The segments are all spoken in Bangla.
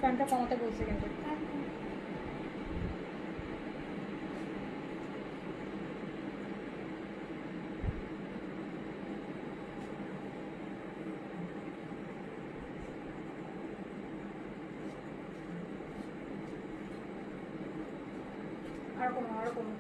ফ্যানটা কমাতে বলছে কিন্তু। আর কোনো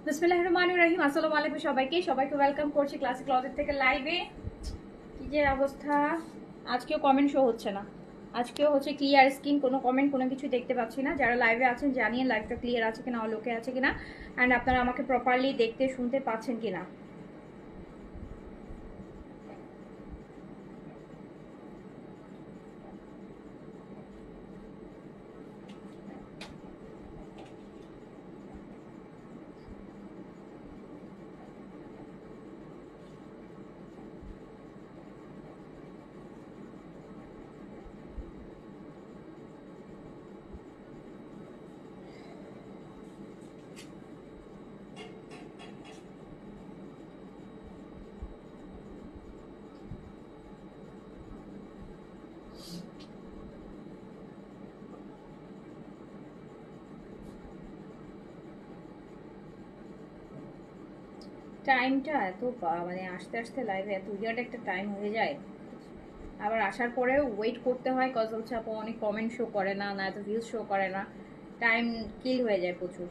বিসমিল্লাহির রহমানির রহিম। আসসালামু আলাইকুম সবাইকে ওয়েলকাম করছি ক্লাসিক ক্লজেট থেকে লাইভে। কি যে অবস্থা, আজকেও কমেন্ট শো হচ্ছে না, আজকেও হচ্ছে ক্লিয়ার স্ক্রিন, কোনো কমেন্ট কোনো কিছু দেখতে পাচ্ছি না। যারা লাইভে আছেন জানিয়ে লাইভটা ক্লিয়ার আছে কিনা, অলোকে আছে কিনা, অ্যান্ড আপনারা আমাকে প্রপারলি দেখতে শুনতে পাচ্ছেন কিনা। টাইমটা এত মানে আস্তে আস্তে লাইভে এত উইয়ার্ড একটা টাইম হয়ে যায়, আবার আসার পরেও ওয়েট করতে হয়, কজ হচ্ছে আপু অনেক কমেন্ট শো করে না, না এত ভিউজ শো করে না, টাইম কিল হয়ে যায় প্রচুর।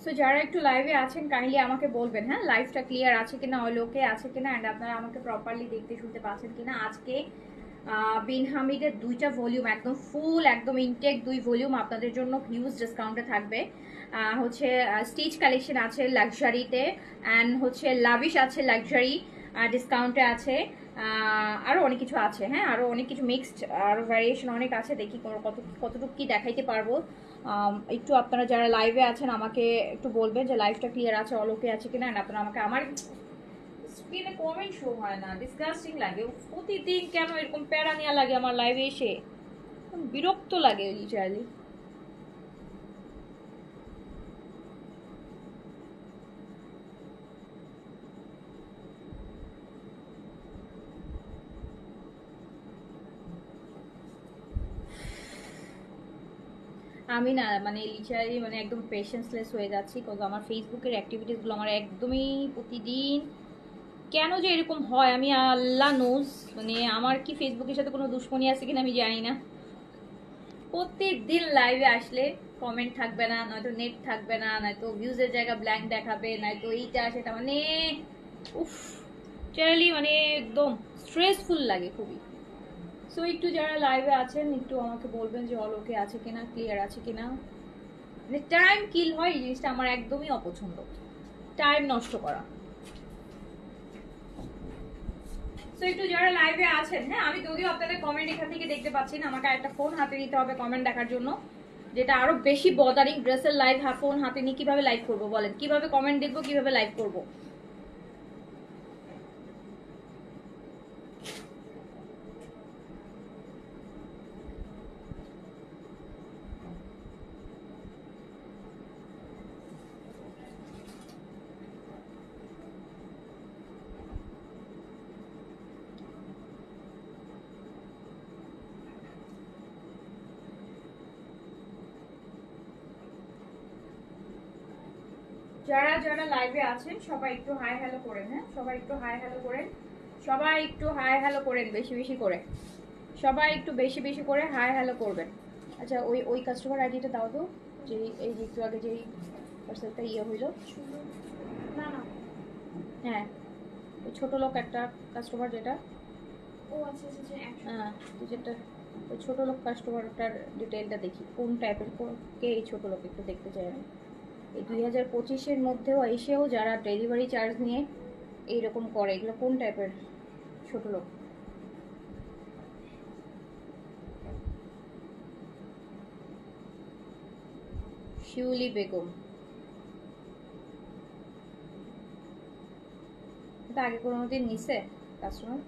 সো যারা একটু লাইভে আছেন কাইন্ডলি আমাকে বলবেন, হ্যাঁ লাইভটা ক্লিয়ার আছে কিনা, অলোকে আছে কিনা, অ্যান্ড আপনারা আমাকে প্রপারলি দেখতে শুনতে পাচ্ছেন কিনা। আজকে বিন হামিদের 2টা ভলিউম একদম ফুল, একদম ইনটেক 2 ভলিউম আপনাদের জন্য হিউজ ডিসকাউন্টে থাকবে। হচ্ছে স্টিচ কালেকশন আছে লাক্সারিতে, অ্যান্ড হচ্ছে লাভিশ আছে লাক্সারি ডিসকাউন্টে আছে, আরও অনেক কিছু আছে, হ্যাঁ আরও অনেক কিছু মিক্সড, আরও ভ্যারিয়েশন অনেক আছে। দেখি কতটুকু কি দেখাইতে পারবো। একটু আপনারা যারা লাইভে আছেন আমাকে একটু বলবেন যে লাইভটা ক্লিয়ার আছে, অলোকে আছে কিনা, অ্যান্ড আপনারা আমাকে, আমার স্ক্রিনে কমেন্ট শো হয় না, ডিসগাস্টিং লাগে প্রতিদিন, কেন এরকম প্যারা নেওয়া লাগে আমার লাইভে এসে, বিরক্ত লাগে লিটারালি। আমি না মানে লিটারালি মানে একদম পেশেন্সলেস হয়ে যাচ্ছি, কজ আমার ফেসবুকের অ্যাক্টিভিটিসগুলো আমার একদমই প্রতিদিন কেন যে এরকম হয় আমি আল্লাহ নোজ। মানে আমার কি ফেসবুকের সাথে কোনো দুশ্মনী আছে কিনা আমি জানি না। প্রত্যেকদিন লাইভে আসলে কমেন্ট থাকবে না, নয়তো নেট থাকবে না, নয়তো ভিউজের জায়গা ব্ল্যাঙ্ক দেখাবে, নয়তো এইটা সেটা, মানে উফ লিটারালি মানে একদম স্ট্রেসফুল লাগে খুবই। সো একটু যারা লাইভে আছেন একটু আমাকে বলবেন যে অলোকে আছে কিনা, ক্লিয়ার আছে কিনা। মানে টাইম কিল হয় এই জিনিসটা আমার একদমই অপছন্দ, টাইম নষ্ট করা। সো একটু যারা লাইভে আছেন, হ্যাঁ আমি যদিও আপনাদের কমেন্ট এখান থেকে দেখতে পাচ্ছি না, আমাকে একটা ফোন হাতে নিতে হবে কমেন্ট দেখার জন্য, যেটা আরো বেশি বদারিং। ড্রেসের লাইভ ফোন হাতে নিয়ে কিভাবে লাইভ করবো বলেন, কিভাবে কমেন্ট দেখবো, কিভাবে লাইভ করবো? যারা যারা লাইভে আছেন সবাই একটু হাই হ্যালো করেন, হ্যাঁ সবাই একটু হাই হ্যালো করেন, সবাই একটু হাই হ্যালো করেন বেশি বেশি করে, সবাই একটু বেশি বেশি করে হাই হ্যালো করবেন। আচ্ছা ওই ওই কাস্টমার আইডিটা দাও তো, যে এই যে একটু আগে যেই পার্সেলটা ইয়ে হইল। না না, হ্যাঁ ওই ছোট লোক একটা কাস্টমার যেটা, ও আচ্ছা আচ্ছা হ্যাঁ যেটা ওই ছোট লোক কাস্টমারটার ডিটেইলটা দেখি, কোন টাইপের কে এই ছোট লোক একটু দেখতে চাই আমি। এই 2025-এর মধ্যেও এসেও যারা ডেলিভারি চার্জ নিয়ে এইরকম করে, এগুলো কোন টাইপের ছোট লোক? শিউলি বেগম, এটা আগে কোনো দিন নিছে কাস্টমার?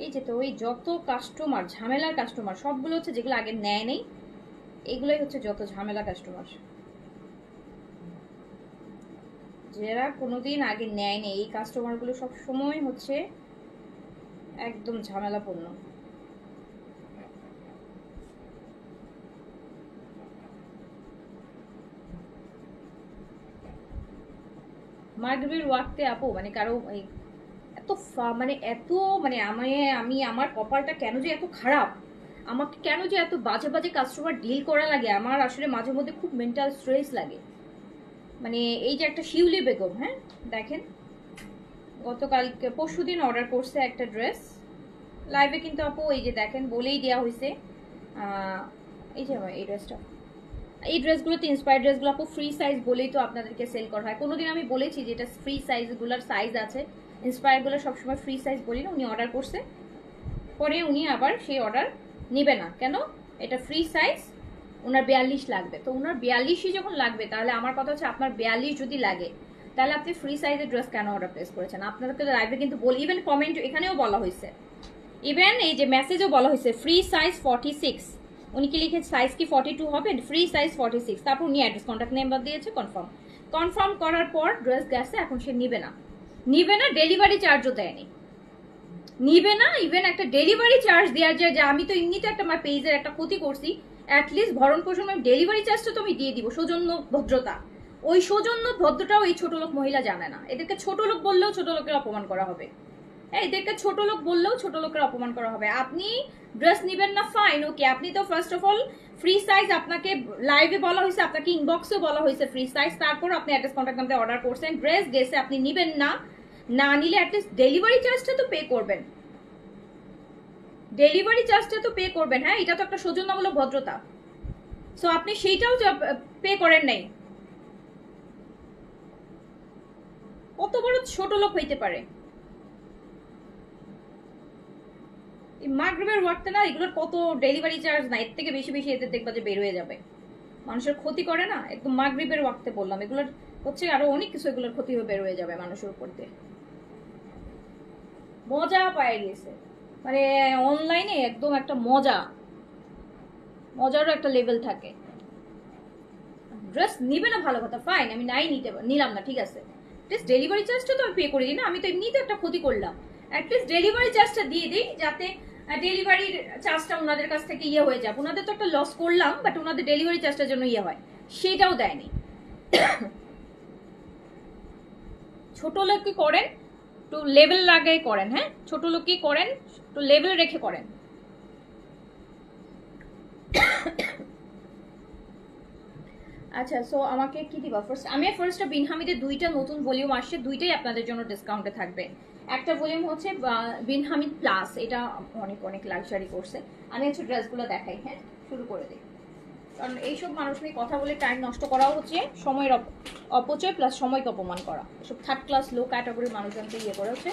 এই যে তো ওই যত কাস্টমার ঝামেলার কাস্টমার সবগুলো হচ্ছে যেগুলো আগে নেয় নেই, এগুলোই হচ্ছে যত ঝামেলা কাস্টমার, যারা কোনোদিন আগে নেয়নি এই কাস্টমারগুলো সব সময় হচ্ছে একদম ঝামেলাপূর্ণ। মাগরিবের ওয়াক্তে আপু মানে কারো এত মানে এত মানে আমি আমার কপালটা কেন যে এত খারাপ, আমাকে কেন যে এত বাজে বাজে কাস্টমার ডিল করা লাগে, আমার আসলে মাঝে মধ্যে খুব মেন্টাল স্ট্রেস লাগে। মানে এই যে একটা শিউলি বেগম, হ্যাঁ দেখেন গতকালকে পরশুদিন অর্ডার করছে একটা ড্রেস লাইভে, কিন্তু আপু এই যে দেখেন বলেই দেওয়া হয়েছে, এই যে এই ড্রেসটা, এই ড্রেসগুলোতে ইন্সপায়ার্ড ড্রেসগুলো আপু ফ্রি সাইজ বলেই তো আপনাদেরকে সেল করা হয়। কোনোদিন আমি বলেছি যে এটা ফ্রি সাইজগুলোর সাইজ আছে, ইন্সপায়ারগুলো সবসময় ফ্রি সাইজ বলি না। উনি অর্ডার করছে, পরে উনি আবার সেই অর্ডার নিবে না কেন, এটা ফ্রি সাইজ, ওনার 42 লাগবে। তো ওনার 42ই যখন লাগবে, তাহলে আমার কথা হচ্ছে আপনার 42 যদি লাগে তাহলে আপনি ফ্রি সাইজের ড্রেস কেন অর্ডার প্লেস করেছেন? আপনাদেরকে লাইভে কিন্তু বলি, ইভেন কমেন্ট এখানেও বলা হয়েছে, ইভেন এই যে মেসেজও বলা হয়েছে ফ্রি সাইজ 46, উনি কি লিখে সাইজ কি 42 হবে, ফ্রি সাইজ 46, তারপর উনি অ্যাড্রেস কন্ট্যাক্ট নাম্বার দিয়েছে, কনফার্ম করার পর ড্রেস গেছে, এখন সে নিবে না, ডেলিভারি চার্জও দেয়নি, নিবে না। ইভেন একটা ডেলিভারি চার্জ দেওয়া যায়, যে আমি তো এমনিতে একটা আমার পেজের একটা ক্ষতি করছি, অ্যাটলিস্ট ভরণ পোষণ ডেলিভারি চার্জটা তো আমি দিয়ে দিব, সৌজন্য ভদ্রতা, ওই সৌজন্য ভদ্রটাও এই ছোট লোক মহিলা জানে না। এদেরকে ছোট লোক বললেও ছোট লোকের অপমান করা হবে, এদেরকে ছোট লোক বললেও ছোট লোকের অপমান করা হবে। আপনি ড্রেস নিবেন না, ফাইন ওকে, আপনি তো first of all free size, আপনাকে লাইভে বলা হয়েছে, আপনাকে ইনবক্সেও বলা হয়েছে ফ্রি সাইজ, তারপর আপনি অ্যাড্রেস কন্ট্যাক্ট নাম্বার অর্ডার করছেন, ড্রেস গেছে, আপনি নিবেন না, না নিলে অ্যাটলিস্ট ডেলিভারি চার্জটা তো পে করবেন, ডেলিভারি চার্জটা তো পে করবেন, হ্যাঁ এটা তো একটা সৌজন্যমূলক ভদ্রতা। সো আপনি সেইটাও পে করেন নাই, কত বড় ছোট লোক হইতে পারে? মাগরিবের ওয়াক্তে না এগুলোর কত ডেলিভারি চার্জ না, এর থেকে বেশি বেশি এদের দেখবা যে বের হয়ে যাবে, মানুষের ক্ষতি করে না, একদম মাগরিবের ওয়াক্তে বললাম, এগুলোর হচ্ছে আরো অনেক কিছু, এগুলোর ক্ষতি হয়ে বের হয়ে যাবে মানুষের উপর দিয়ে। মজা পায় গেছে মানে অনলাইনে একদম একটা মজারও একটা লেভেল থাকে। ড্রেস নিবে না ভালো কথা, ফাইন, আমি নিলাম না, ঠিক আছে, ডেলিভারি চার্জটা তো আমি পে করে দিই না, আমি তো এমনিতে একটা ক্ষতি করলাম, অ্যাটলিস্ট ডেলিভারি চার্জটা দিয়ে দিই, যাতে ডেলিভারির চার্জটা ওনাদের কাছ থেকে ইয়ে হয়ে যাবে, ওনাদের তো একটা লস করলাম, বাট ওনাদের ডেলিভারি চার্জটার জন্য ইয়ে হয়, সেটাও দেয়নি। ছোট লোক কি করেন, একটু লেভেল লাগাই করেন, হ্যাঁ ছোট লোক কি করেন, একটু লেভেল রেখে করেন। আচ্ছা সো আমাকে কি দিবা ফার্স্ট? আমি ফার্স্টে বিন হামিদের দুইটা নতুন ভলিউম আসছে, দুইটাই আপনাদের জন্য ডিসকাউন্টে থাকবে। একটা ভলিউম হচ্ছে বিন হামিদ প্লাস, এটা অনেক অনেক লাক্সারি করছে। আমি হচ্ছে ড্রেসগুলো দেখাই, হ্যাঁ শুরু করে দিই, কারণ এইসব মানুষ নিয়ে কথা বলে টাইম নষ্ট করাও হচ্ছে সময়ের অপচয় প্লাস সময়কে অপমান করা, এসব থার্ড ক্লাস লো ক্যাটাগরির মানুষজনকে ইয়ে করে হচ্ছে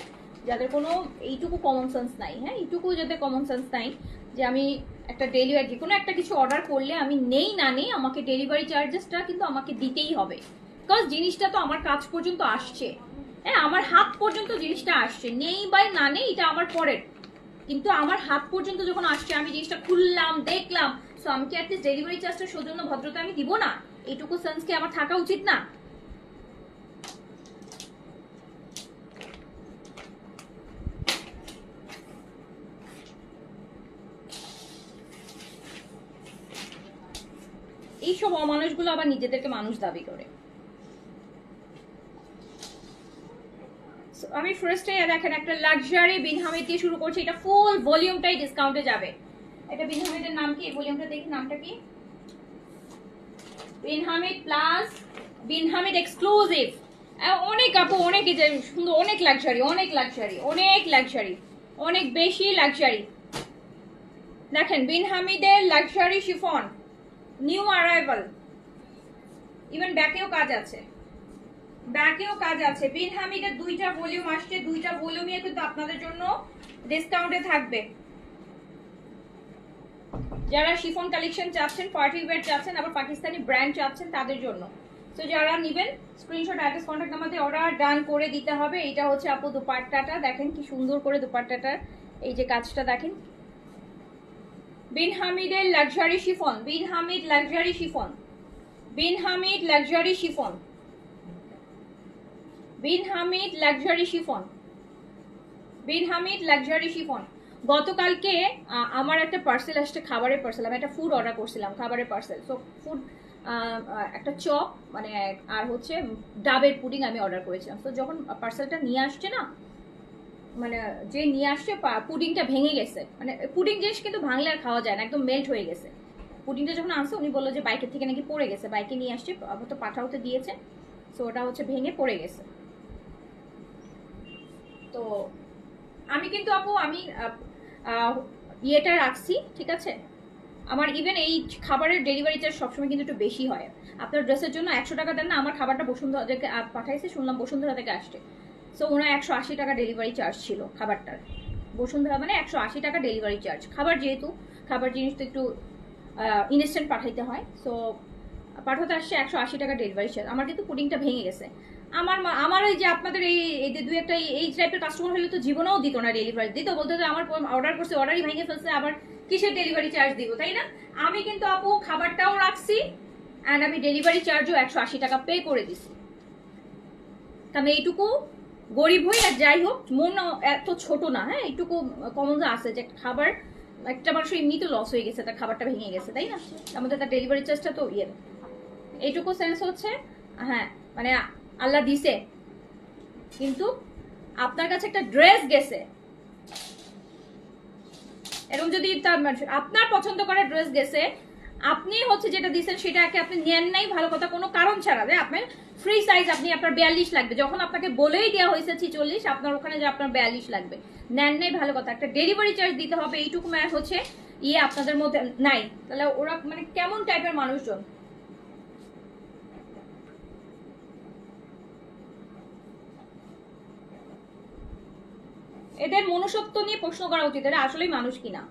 যাদের কোনো এইটুকু কমন সেন্স নাই, হ্যাঁ এইটুকু যাদের কমন সেন্স নাই যে আমি একটা ডেলিভারি যে কোনো একটা কিছু অর্ডার করলে আমি নেই না নেই আমাকে ডেলিভারি চার্জেসটা কিন্তু আমাকে দিতেই হবে, বিকজ জিনিসটা তো আমার কাছ পর্যন্ত আসছে, হ্যাঁ আমার হাত পর্যন্ত জিনিসটা আসছে, নেই বাই না নেই এটা আমার পরের, কিন্তু আমার হাত পর্যন্ত যখন আসছে আমি জিনিসটা খুললাম দেখলাম, সো আমি কি অ্যাটলিস্ট ডেলিভারি চার্জটা সৌজন্য ভদ্রতা আমি দিব না? এইটুকু সেন্স কি আমার থাকা উচিত না? এইসব অমানুষগুলো আবার নিজেদেরকে মানুষ দাবি করে। আমি ফার্স্টে দেখেন একটা লাক্সারি বিন হামিদ দিয়ে শুরু করছি, এটা ফুল ভলিউমটাই ডিসকাউন্টে যাবে। এটা বিন হামিদের নাম কি, ভলিউমটা দেখি নামটা কি, বিন হামিদ প্লাস বিন হামিদ এক্সক্লুসিভ। অনেক আপু অনেক সুন্দর, অনেক লাক্সারি অনেক লাক্সারি অনেক লাক্সারি অনেক বেশি লাক্সারি। দেখেন বিন হামিদের luxury chiffon new arrival, even ব্যাকেও কাজ আছে, ব্যাকেও কাজ আছে। বিন হামিদের দুইটা ভলিউম আসছে, দুইটা ভলিউমই কিন্তু আপনাদের জন্য ডিসকাউন্টে থাকবে। যারা শিফন কালেকশন চাচ্ছেন, পার্টি ওয়্যার চাচ্ছেন, আবার পাকিস্তানি ব্র্যান্ড চাচ্ছেন তাদের জন্য, তো যারা নেবেন স্ক্রিনশট অ্যাড্রেস কন্ট্যাক্ট নাম্বার দিয়ে অর্ডার ডান করে দিতে হবে। এটা হচ্ছে আপু দুপাট্টাটা, দেখেন কি সুন্দর করে দুপাট্টাটার এই যে কাজটা দেখেন। বিন হামিদের লাক্সারি শিফন, বিন হামিদ লাক্সারি শিফন, বিন হামিদ লাক্সারি শিফন, বিন হামিদ লাক্সারি শিফন, বিন হামিদ লাক্সারি শিফন। গতকালকে আমার একটা পার্সেল আসছে, খাবারের পার্সেল, আমি একটা ফুড অর্ডার করছিলাম, খাবারের পার্সেল। সো ফুড একটা চপ মানে আর হচ্ছে ডাবের পুডিং আমি অর্ডার করেছিলাম। তো যখন পার্সেলটা নিয়ে আসছে না, মানে যে নিয়ে আসছে পুডিংটা ভেঙে গেছে, মানে পুডিং জিনিস কিন্তু ভাঙলে আর খাওয়া যায় না, একদম মেল্ট হয়ে গেছে। পুডিংটা যখন আনছে উনি বললো যে বাইকের থেকে নাকি পড়ে গেছে, বাইকে নিয়ে আসছে তো পাঠাওতে দিয়েছে, সো ওটা হচ্ছে ভেঙে পড়ে গেছে। তো আমি কিন্তু আপু আমি ইয়েটা রাখছি, ঠিক আছে, আমার ইভেন এই খাবারের ডেলিভারি চার্জ সবসময় কিন্তু একটু বেশি হয়। আপনার ড্রেসের জন্য 100 টাকা দেন না, আমার খাবারটা বসুন্ধরা থেকে পাঠাইছে, শুনলাম বসুন্ধরা থেকে আসছে, সো ওনার 180 টাকা ডেলিভারি চার্জ ছিল খাবারটার। বসুন্ধরা মানে 180 টাকা ডেলিভারি চার্জ, খাবার যেহেতু খাবার জিনিস তো একটু ইনস্ট্যান্ট পাঠাইতে হয়, সো পাঠাতে আসছে 180 টাকা ডেলিভারি চার্জ। আমার কিন্তু পুডিংটা ভেঙে গেছে। আমার এই যে আপনাদের এই যে দুই একটা এই টাইপের কাস্টমার হলে তো জীবনেও দিত না ডেলিভারি, দিত বলতে আমার অর্ডার করছে, অর্ডারই ভেঙে ফেলছে, আবার কিসের ডেলিভারি চার্জ দিব, তাই না? আমি কিন্তু আপু খাবারটাও রাখছি অ্যান্ড আমি ডেলিভারি চার্জও 180 টাকা পে করে দিছি, কারণ এইটুকু গরিব হই আর যাই হোক মন এত ছোট না, হ্যাঁ এইটুকু কমন আছে যে খাবার একটা মানুষের এমনি তো লস হয়ে গেছে, তার খাবারটা ভেঙে গেছে, তাই না? আমাদের তার ডেলিভারি চার্জটা তো ইয়ে, এইটুকু সেন্স হচ্ছে হ্যাঁ মানে আল্লাহ দিছে, কিন্তু আপনার কাছে একটা ড্রেস গেছে, এরকম যদি আপনার পছন্দ করা ড্রেস গেছে, আপনি হচ্ছে যেটা দিচ্ছেন সেটাকে আপনি নেন নাই ভালো কথা, কোনো কারণ ছাড়া, আপনার ফ্রি সাইজ আপনি আপনার 42 লাগবে, যখন আপনাকে বলেই দেওয়া হয়েছে 46, আপনার ওখানে যে আপনার 42 লাগবে, নেন নাই ভালো কথা, একটা ডেলিভারি চার্জ দিতে হবে, এইটুকু মানে হচ্ছে ইয়ে আপনাদের মধ্যে নাই, তাহলে ওরা মানে কেমন টাইপের মানুষজন? এদের মনুষ্যত্ব নিয়ে প্রশ্ন করা উচিত, এরা আসলেই মানুষ কিনা।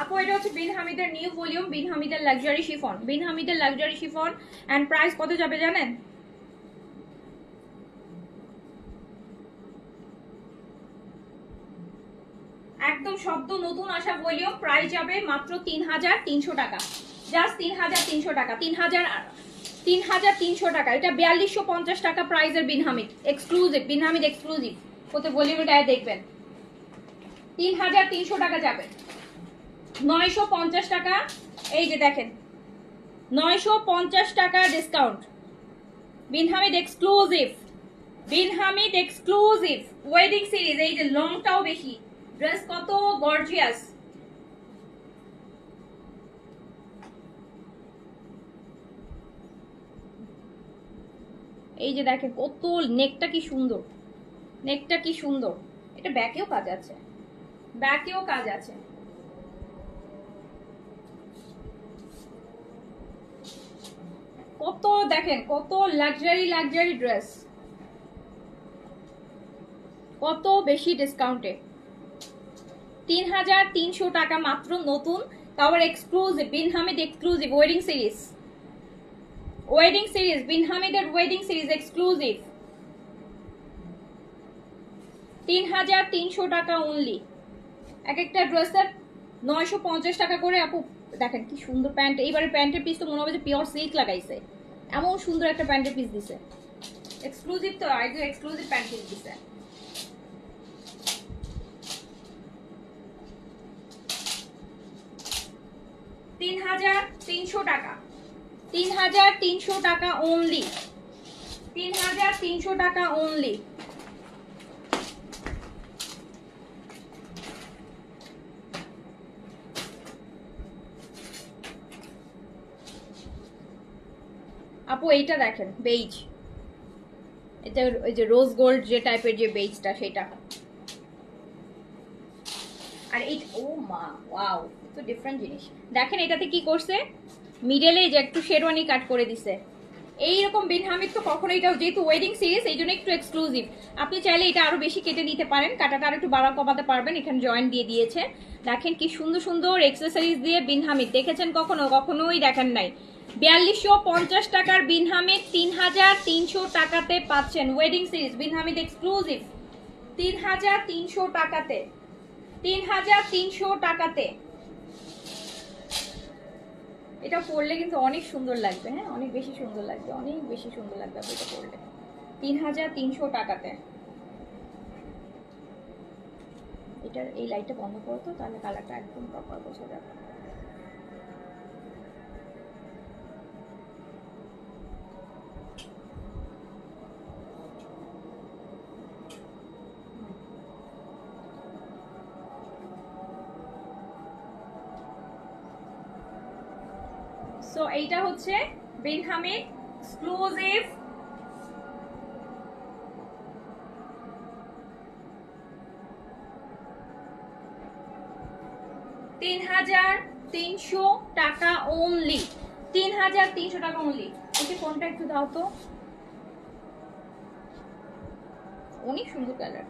আপু এটা হচ্ছে বিন হামিদের নিউ ভলিউম, বিন হামিদের লাক্সারি শিফন, বিন হামিদের লাক্সারি শিফন, এন্ড প্রাইস কত যাবে জানেন? একদম শব্দ নতুন আসা ভলিউম, প্রাইস যাবে মাত্র 3300 টাকা, জাস্ট 3300 টাকা, 3300 টাকা। এটা 4250 টাকা প্রাইসের বিন হামিদ এক্সক্লুসিভ, বিন হামিদ এক্সক্লুসিভ কত ভলিউমটা দেখবেন, 3300 টাকা যাবে। 950 টাকা, এই যে দেখেন 950 টাকা ডিসকাউন্ট, বিন Hamid exclusive, Bin Hamid exclusive wedding series, এই যে লংটাও বেশি, ড্রেস কত গর্জিয়াস, এই যে দেখেন কত নেকটা কি সুন্দর, নেকটা কি সুন্দর, এটা ব্যাকেও কাজ আছে, ব্যাকেও কাজ আছে। কত দেখেন, কত লাক্সারি লাক্সারি ড্রেস, কত বেশি ডিসকাউন্টে। 3300 টাকা মাত্র, নতুন, তাও exclusive, Bin Hamid exclusive wedding series, wedding series, Bin হামিদের ওয়েডিং সিরিজ এক্সক্লুসিভ। 3300 টাকা অনলি। এক একটা ড্রেসের 950 টাকা করে। আপু দেখেন কি সুন্দর প্যান্ট, এইবারে প্যান্টের পিস তো মনে হবে যে পিওর সিল্ক লাগাইছে, এমন সুন্দর একটা প্যান্টের পিস দিছে। এক্সক্লুসিভ তো, আর এক্সক্লুসিভ প্যান্ট পিস দিছে। $3300 টাকা, 3300 টাকা অনলি, 3300 টাকা অনলি। আপু এইটা দেখেন, বেজ, এটা ওই যে রোজ গোল্ড যে টাইপের যে বেজটা সেটা। আর এই ও মা ওয়াও, তো ডিফারেন্ট জিনিস। দেখেন এটাতে কি করছে, মিডলে যে একটু শেরওয়ানি কাট করে দিছে। এইরকম বিন হামিদ তো কখনো, এটা যেহেতু ওয়েডিং সিরিজ এই জন্য একটু এক্সক্লুসিভ। আপনি চাইলে এটা আরো বেশি কেটে নিতে পারেন, কাটাটা আর একটু বাড়া কমাতে পারবেন। এখানে জয়েন্ট দিয়ে দিয়েছে। দেখেন কি সুন্দর সুন্দর এক্সেসরিজ দিয়ে বিন হামিদ দেখেছেন কখনো? কখনোই দেখেন নাই। 4250 টাকার বিন হামিদ 3300 টাকাতে পাচ্ছেন। ওয়েডিং সিরিজ বিন হামিদ এক্সক্লুসিভ 3300 টাকাতে, 3300 টাকাতে। এটা পরলে কিন্তু অনেক সুন্দর লাগবে, হ্যাঁ অনেক বেশি সুন্দর লাগবে, অনেক বেশি সুন্দর লাগবে এটা পরলে। 3300 টাকাতে। এটার এই লাইটটা বন্ধ করো তো, তাহলে কালারটা একদম প্রপার বোঝা যাবে। সো এইটা হচ্ছে বিন হামিদ এক্সক্লুসিভ $3300 টাকা অনলি, 3300 টাকা অনলি। ওকে কোনটা একটু দাও তো, অনেক সুন্দর কালার।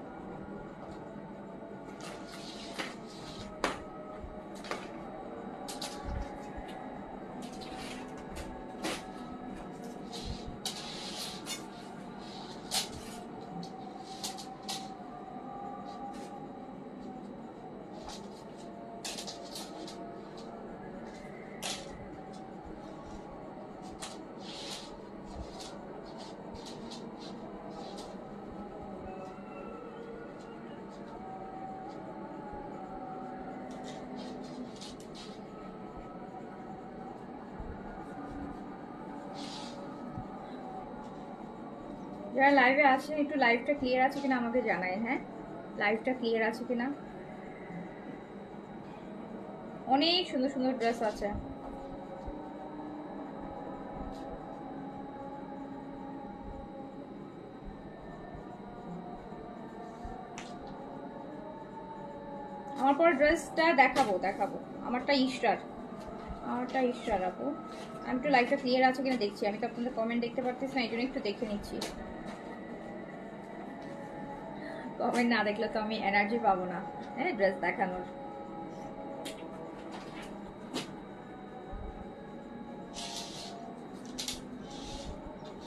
যারা লাইভে আছেন একটু লাইভটা ক্লিয়ার আছে কিনা আমাকে জানায়, হ্যাঁ লাইভটা ক্লিয়ার আছে কিনা। অনেক সুন্দর সুন্দর ড্রেস আছে। আমার পর ড্রেসটা দেখাবো, আমারটা ইশরার, আপু। আমি একটু লাইভটা ক্লিয়ার আছে কিনা দেখছি, আমি তো আপনাদের কমেন্ট দেখতে পারতেছি না, এই জন্য একটু দেখে নিচ্ছি। কমেন্ট না দেখলে তো আমি এনার্জি পাবো না, হ্যাঁ ড্রেস দেখানোর।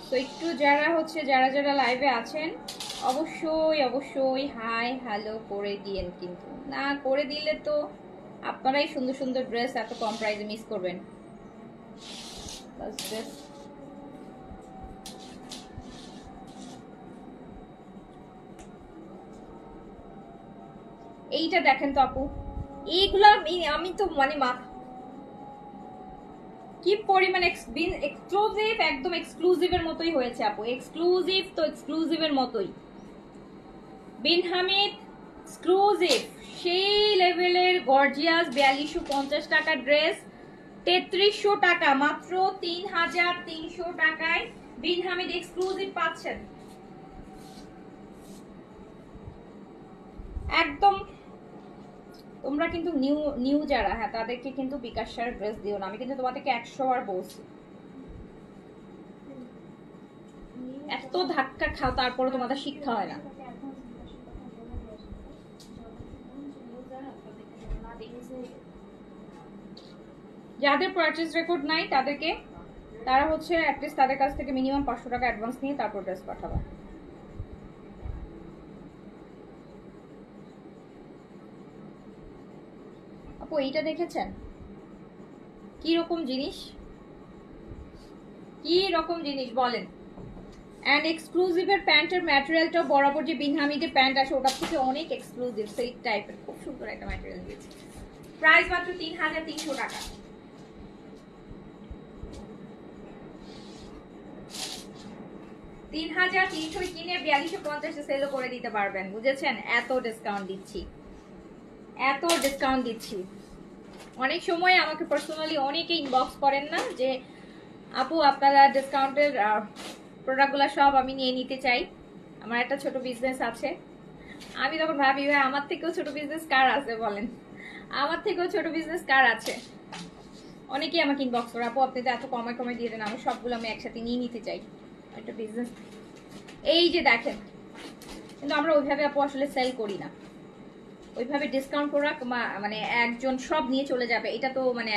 তো একটু যারা যারা লাইভে আছেন অবশ্যই হাই হ্যালো করে দিয়েন, কিন্তু না করে দিলে তো আপনারাই সুন্দর সুন্দর ড্রেস এত কম প্রাইসে মিস করবেন। এইটা দেখেন তো আপু, এইগুলা আমি তো মানে মাথা কি পরিমাণ এক্সক্লুসিভ, একদম এক্সক্লুসিভের মতোই হয়েছে আপু, এক্সক্লুসিভ তো এক্সক্লুসিভের মতোই। বিন হামিদ এক্সক্লুসিভ সেই লেভেলের গর্জিয়াস 4250 টাকার ড্রেস 3300 টাকা, মাত্র 3300 টাকায় বিন হামিদ এক্সক্লুসিভ পাচ্ছেন। একদম তোমরা কিন্তু নিউ নিউ যারা, হ্যাঁ তাদেরকে কিন্তু বিকাশ স্যার ড্রেস দিও না। আমি কিন্তু তোমাদেরকে 100 বার বলছি, এত ধাক্কা খাও তারপরে তোমাদের শিক্ষা হয় না। যাদের পারচেজ রেকর্ড নাই তাদেরকে, তারা হচ্ছে অ্যাটলিস্ট তাদের কাছ থেকে মিনিমাম 500 টাকা অ্যাডভান্স নিয়ে তারপর ড্রেস পাঠাবো। আপু এইটা দেখেছেন কি রকম জিনিস, কি রকম জিনিস বলেন। এন্ড এক্সক্লুসিভের প্যান্টের ম্যাটেরিয়ালটা বরাবর যে বিনহামিদের প্যান্ট আসে ওটার থেকে অনেক এক্সক্লুসিভ সেই টাইপের, খুব সুন্দর একটা ম্যাটেরিয়াল দিয়েছে। প্রাইস মাত্র 3300 টাকা। 3300 কিনে 4250 সেলও করে দিতে পারবেন, বুঝেছেন? এত ডিসকাউন্ট দিচ্ছি, এত ডিসকাউন্ট দিচ্ছি। অনেক সময় আমাকে পার্সোনালি অনেকে ইনবক্স করেন না যে আপু আপনারা ডিসকাউন্টের প্রোডাক্টগুলো সব আমি নিয়ে নিতে চাই, আমার একটা ছোট বিজনেস আছে। আমি তখন ভাবি ভাই আমার থেকেও ছোট বিজনেস কার আছে বলেন, আমার থেকেও ছোট বিজনেস কার আছে? অনেকেই আমাকে ইনবক্স করে আপু আপনি তো এত কমে কমে দিয়ে দেন, আমার সবগুলো আমি একসাথে নিয়ে নিতে চাই একটা বিজনেস। এই যে দেখেন, কিন্তু আমরা ওইভাবে আপু আসলে সেল করি না, ওইভাবে ডিসকাউন্ট প্রোডাক্ট মানে একজন সব নিয়ে চলে যাবে এটা তো মানে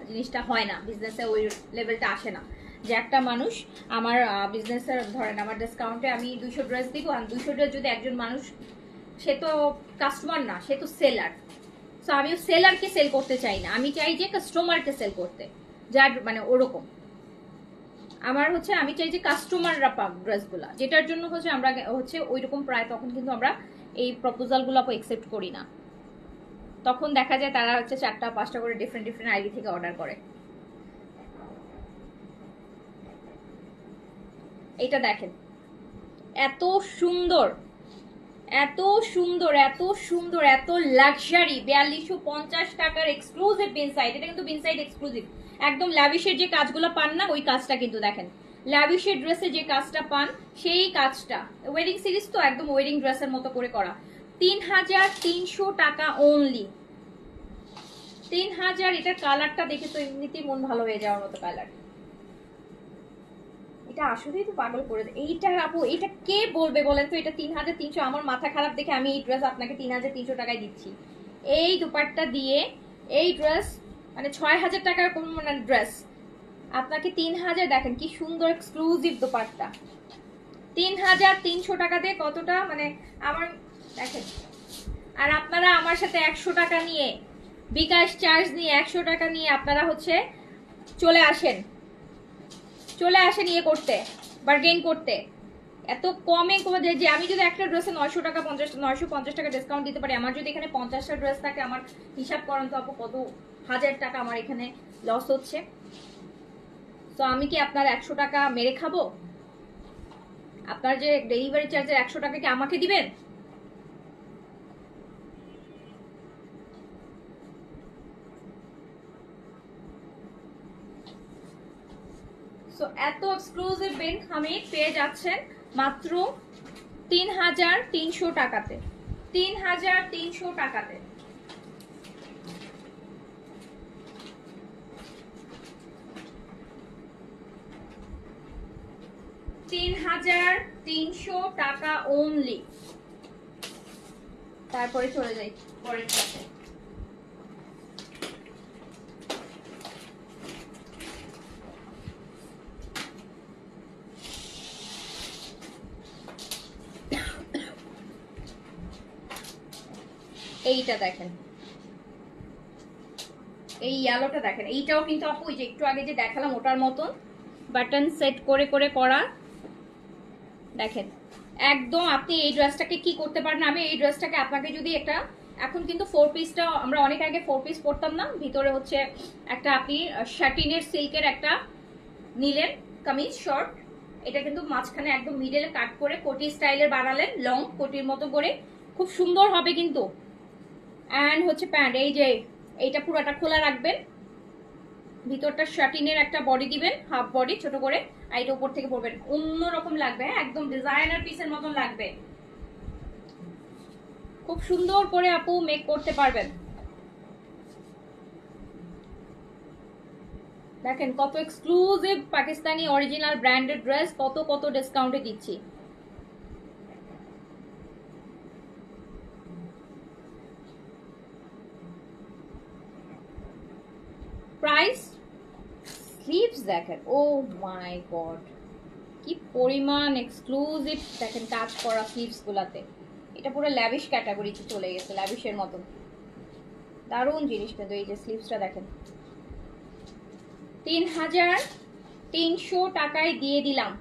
জিনিসটা হয় না, বিজনেসে ওই লেভেলটা আসে না যে একটা মানুষ আমার বিজনেসের ধরেন আমার ডিসকাউন্টে আমি 200 ড্রেস দিব, আর 200 ড্রেস যদি একজন মানুষ, সে তো কাস্টমার না, সে তো সেলার। সো আমিও সেলারকে সেল করতে চাই না, আমি চাই যে কাস্টমারকে সেল করতে, যার মানে ওরকম আমার হচ্ছে আমি চাই যে কাস্টমাররা পাক ড্রেসগুলা, যেটার জন্য হচ্ছে আমরা হচ্ছে ওইরকম প্রায় তখন কিন্তু আমরা এই প্রপোজালগুলো একসেপ্ট করি না। তখন দেখা যায় তারা হচ্ছে 4টা 5টা করে ডিফারেন্ট ডিফারেন্ট আইডি থেকে অর্ডার করে। এটা দেখেন এত সুন্দর, এত সুন্দর, এত সুন্দর, এত লাক্সারি। 4250 টাকার এক্সক্লুসিভ বিনসাইড, এটা কিন্তু বিনসাইড এক্সক্লুসিভ। একদম ল্যাভিশের যে কাজগুলো পান না ওই কাজটা কিন্তু দেখেন, ল্যাভিশের ড্রেসে যে কাজটা পান সেই কাজটা, ওয়েডিং সিরিজ তো একদম ওয়েডিং ড্রেসের মতো করে করা। 3300 টাকা অনলি, 3000। এটার কালারটা দেখে তো এমনিতেই মন ভালো হয়ে যাওয়ার মতো কালার, এটা আসলেই তো পাগল করে দেয়। এইটা আপু এটা কে বলবে বলেন তো এটা 3300? আমার মাথা খারাপ দেখে আমি এই ড্রেস আপনাকে 3300 টাকায় দিচ্ছি। এই দুপাট্টা দিয়ে এই ড্রেস মানে 6000 টাকার কোন মানে ড্রেস আপনাকে 3000, দেখেন কি সুন্দর এক্সক্লুসিভ দুপাট্টা। 3300 টাকা দিয়ে কতটা মানে আমার দেখেন। আর আপনারা আমার সাথে 100 টাকা নিয়ে বিকাশ চার্জ নিয়ে 100 টাকা নিয়ে আপনারা হচ্ছে চলে আসেন ইয়ে করতে, বার্গেন করতে। এত কমে কমে যে আমি যদি একটা ড্রেসে 900 টাকা 950 টাকা ডিসকাউন্ট দিতে পারি, আমার যদি এখানে 50টা ড্রেস থাকে, আমার হিসাব করেন তো আপু কত হাজার টাকা আমার এখানে লস হচ্ছে। তো আমি কি আপনার 100 টাকা মেরে খাবো? আপনার যে ডেলিভারি চার্জের 100 টাকা কি আমাকে দিবেন? সো এত এক্সক্লুসিভ বিনহামি পেয়ে যাচ্ছেন মাত্র 3300 টাকাতে, 3300 টাকাতে। টাকা অনলি। তারপরে চলে যাই পরের সাথে। এইটা দেখেন, এই ইয়েলোটা দেখেন, এইটাও কিন্তু আপু যে একটু আগে যে দেখালাম ওটার মতন বাটন সেট করে করে করা। দেখেন একদম আপনি এই ড্রেসটাকে কি করতে পারেন, আমি এই ড্রেসটাকে আপনাকে যদি একটা, এখন কিন্তু 4 পিসটা আমরা অনেক আগে 4 পিস পরতাম না, ভিতরে হচ্ছে একটা আপনি শাটিনের সিল্কের একটা নিলেন কামিজ শর্ট, এটা কিন্তু মাঝখানে একদম মিডলে কাট করে কোটি স্টাইলের বানালেন, লং কোটির মতো করে, খুব সুন্দর হবে কিন্তু। অ্যান্ড হচ্ছে প্যান্ট, এই যে এইটা পুরোটা খোলা রাখবেন, ভিতরটা শাটিনের একটা বডি দিবেন, হাফ বডি ছোট করে, আর এটা উপর থেকে পরবেন, অন্যরকম লাগবে, একদম ডিজাইনার পিসের মতন লাগবে, খুব সুন্দর করে আপু মেক করতে পারবেন। দেখেন কত exclusive Pakistani original branded dress, কত কত ডিসকাউন্টে দিচ্ছি। প্রাইস, স্লিভস দেখেন, ও মাই গড কি পরিমাণ এক্সক্লুসিভ দেখেন কাজ করা স্লিভস গুলাতে। এটা পুরো ল্যাভিশ ক্যাটাগরিতে চলে গেছে, ল্যাভিশের মতন দারুণ জিনিস। কিন্তু এই যে স্লিভসটা দেখেন 3300 টাকায় দিয়ে দিলাম।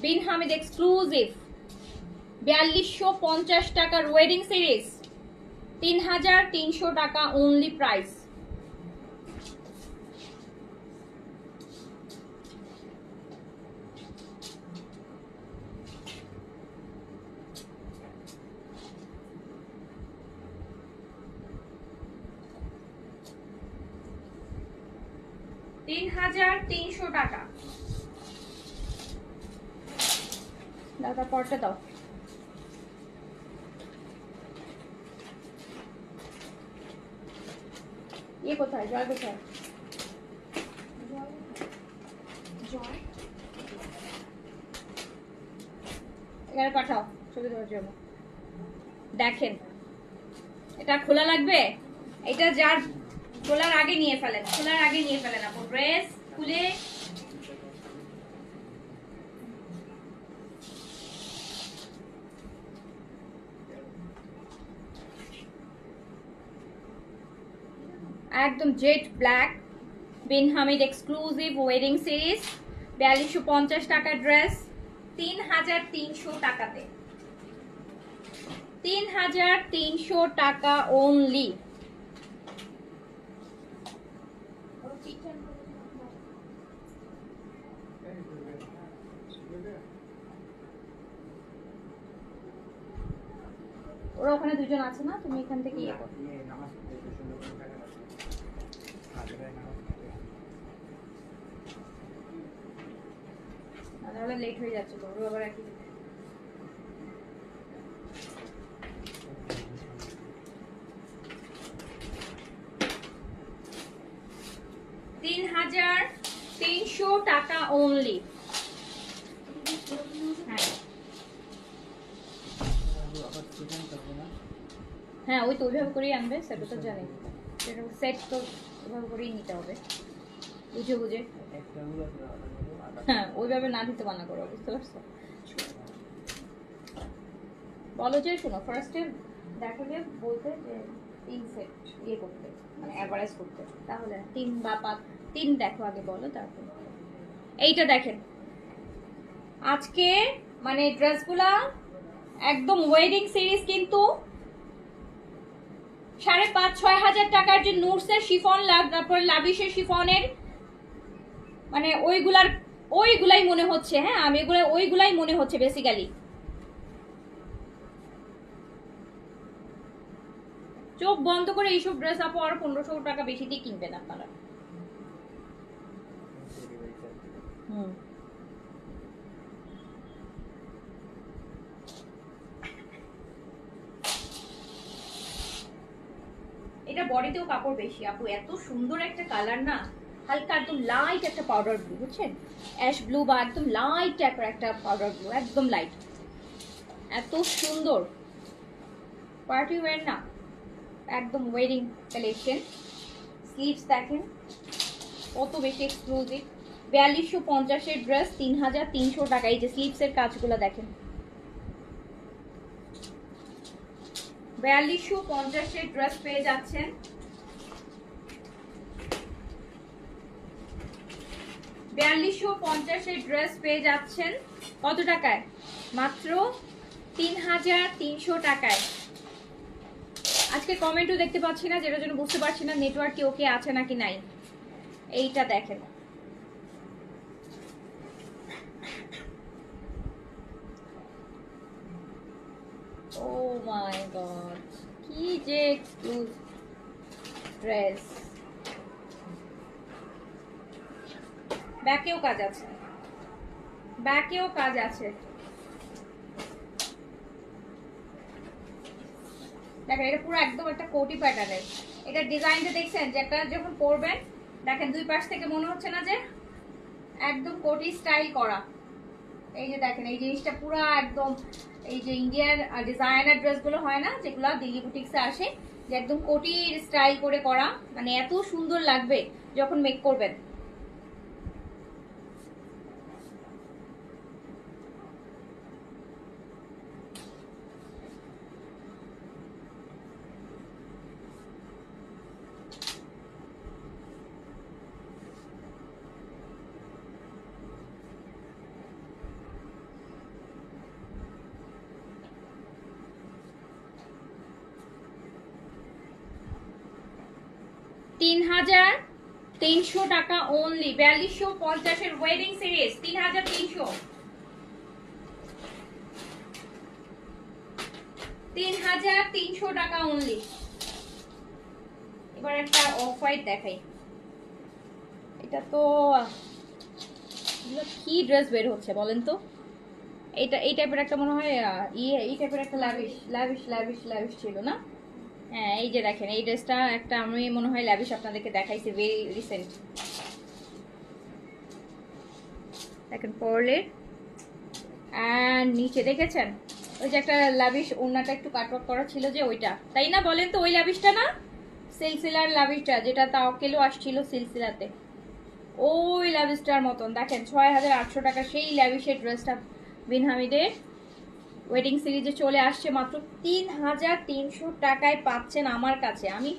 বিন হামিদ এক্সক্লুসিভ 4250 টাকার ওয়েডিং সিরিজ, 3300 টাকা অনলি প্রাইস। $3300 টাকা। দাদা পরটা দাও। কোথায় জয়, কোথায় জয়? এখানে পাঠাও ছবি দেওয়ার জন্য। দেখেন এটা খোলা লাগবে, এটা যার খোলার আগে নিয়ে ফেলেন, খোলার আগে নিয়ে ফেলেন আপু। ড্রেস খুলে একদম জেড ব্ল্যাক বিন হামিদ এক্সক্লুসিভ ওয়েডিং সিরিজ, 4250 টাকার ড্রেস 3300 টাকাতে, 3300 টাকা অনলি। ওরা ওখানে দুজন আছে না, তুমি এখান থেকে ইয়ে করো। তাহলে লেট হয়ে যাচ্ছে তো, আবার একই 3300 টাকা অনলি। হ্যাঁ ওই তো ওইভাবে করেই আনবে, সেটা তো জানি, সেট তো ওইভাবে করেই নিতে হবে বুঝে বুঝে। হ্যাঁ ওইভাবে না দিতে মানা করো, বুঝতে পারছো? বলো যে শোনো, ফার্স্টে দেখো যে বলতে যে 3 সেট ইয়ে করতে, মানে অ্যাভারেজ করতে, তাহলে 3 বা 5, 3 দেখো আগে বলো তারপর। এইটা দেখেন আজকে মানে ড্রেসগুলা একদম ওয়েডিং সিরিজ, কিন্তু 5,500-6 হাজার টাকার যে নুটসের শিফন, তারপর লাভিশের শিফনের, মানে ওইগুলাই মনে হচ্ছে। হ্যাঁ আমি ওইগুলাই মনে হচ্ছে বেসিক্যালি। চোখ বন্ধ করে এইসব ড্রেস আপু আর 1500 টাকা বেশি দিয়ে কিনবেন আপনারা। এটা বডিতেও কাপড় বেশি আপু, এত সুন্দর একটা কালার না, হালকা একদম লাইট একটা পাউডার ব্লু, বুঝছেন, অ্যাশ ব্লু বা একদম লাইট টাইপের একটা পাউডার ব্লু, একদম লাইট, এত সুন্দর পার্টি ওয়্যার না, একদম ওয়েডিং কালেকশন। স্লিভস দেখেন কত বেশি এক্সক্লুসিভ, 4250-এর ড্রেস 3300 টাকা। এই যে স্লিভসের কাজগুলো দেখেন, 4250-এর ড্রেস পেয়ে যাচ্ছেন। 4250-এর ড্রেস পেয়ে যাচ্ছেন কত টাকায়? মাত্র 3300 টাকায়। আজকে কমেন্টও দেখতে পাচ্ছি না, যেটার জন্য বুঝতে পারছি না নেটওয়ার্ক কি ওকে আছে নাকি নাই। এইটা দেখেন ও মাই গড কি যে এক্সক্লুসিভ ড্রেস, ব্যাকেও কাজ আছে, ব্যাকেও কাজ আছে। দেখেন এটা পুরো একদম একটা কোটি প্যাটার্নের। এটা ডিজাইনটা দেখছেন যে একটা যখন পরবেন দেখেন দুই পাশ থেকে মনে হচ্ছে না যে একদম কোটি স্টাইল করা। এই যে দেখেন এই জিনিসটা পুরো একদম এই যে ইন্ডিয়ান ডিজাইনার ড্রেসগুলো হয় না যেগুলো দিল্লি বুটিক্সে আসে, যে একদম কোটির স্টাইল করে করা, মানে এত সুন্দর লাগবে যখন মেক করবেন। $3,300 টাকা অনলি। 4250 ওয়েডিং সিরিজ 3,300, 3,300 টাকা অনলি। এবার একটা অফ হোয়াইট দেখাই। এটা তো কি ড্রেস বের হচ্ছে বলেন তো? এটা এই টাইপের একটা মনে হয় এই টাইপের একটা লাভিশ লাভিশ লাভিশ লাভিশ ছিল না? হ্যাঁ এই যে দেখেন এই ড্রেসটা একটা আমি মনে হয় লাভিশ আপনাদেরকে দেখাইছি ভেরি রিসেন্ট। দেখেন পরলে এন্ড নিচে দেখেছেন ওই যে একটা লাভিশ ওড়নাটা একটু কাটওয়ার্ক করা ছিল যে ওইটা, তাই না বলেন তো? ওই লাভিশটা না, সিলসিলার লাভিশটা যেটা তাওকেলও আসছিল সিলসিলাতে, ওই লাভিশটার মতন। দেখেন 6,800 টাকা সেই লাভিশের ড্রেসটা বিন হামিদের ওয়েডিং সিরিজে চলে আসছে মাত্র 3,300 টাকায় পাচ্ছেন আমার কাছে। আমি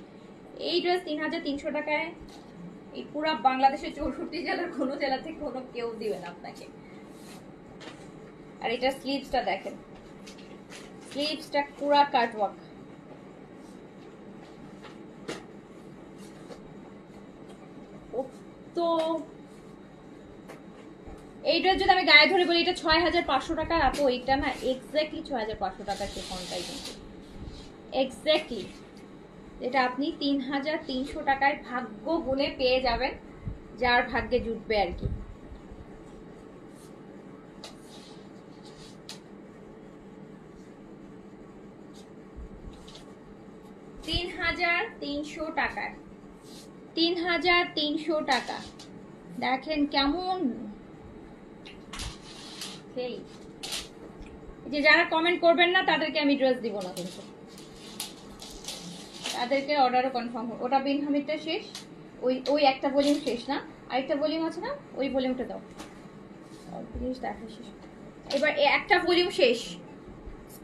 এই ড্রেস 3,300 টাকায় এই পুরা বাংলাদেশের 64 জেলার কোনো জেলা থেকে কোনো কেউ দিবে না আপনাকে। আর এটা স্লিভসটা দেখেন, স্লিভসটা পুরা কাটওয়ার্ক। তো এই ড্রেস যদি আমি গায়ে ধরে বলি এটা 6,500 টাকা, তো এটা না এক্স্যাক্টলি 6,500 টাকা শিফনটাই কিন্তু এক্স্যাক্টলি, এটা আপনি 3,300 টাকায় ভাগ্য গুনে পেয়ে যাবেন, যার ভাগ্যে জুটবে আর কি। টাকায় 3,300 টাকা। দেখেন কেমন সেই যে যারা কমেন্ট করবেন না তাদেরকে আমি ড্রেস দিব না, কিন্তু তাদেরকে অর্ডারও কনফার্ম হবে। ওটা বিন হামিদটা শেষ, ওই একটা ভলিউম শেষ না, আরেকটা ভলিউম আছে না, ওই ভলিউমটা দাও জিনিস দেখা শেষ। এবার একটা ভলিউম শেষ,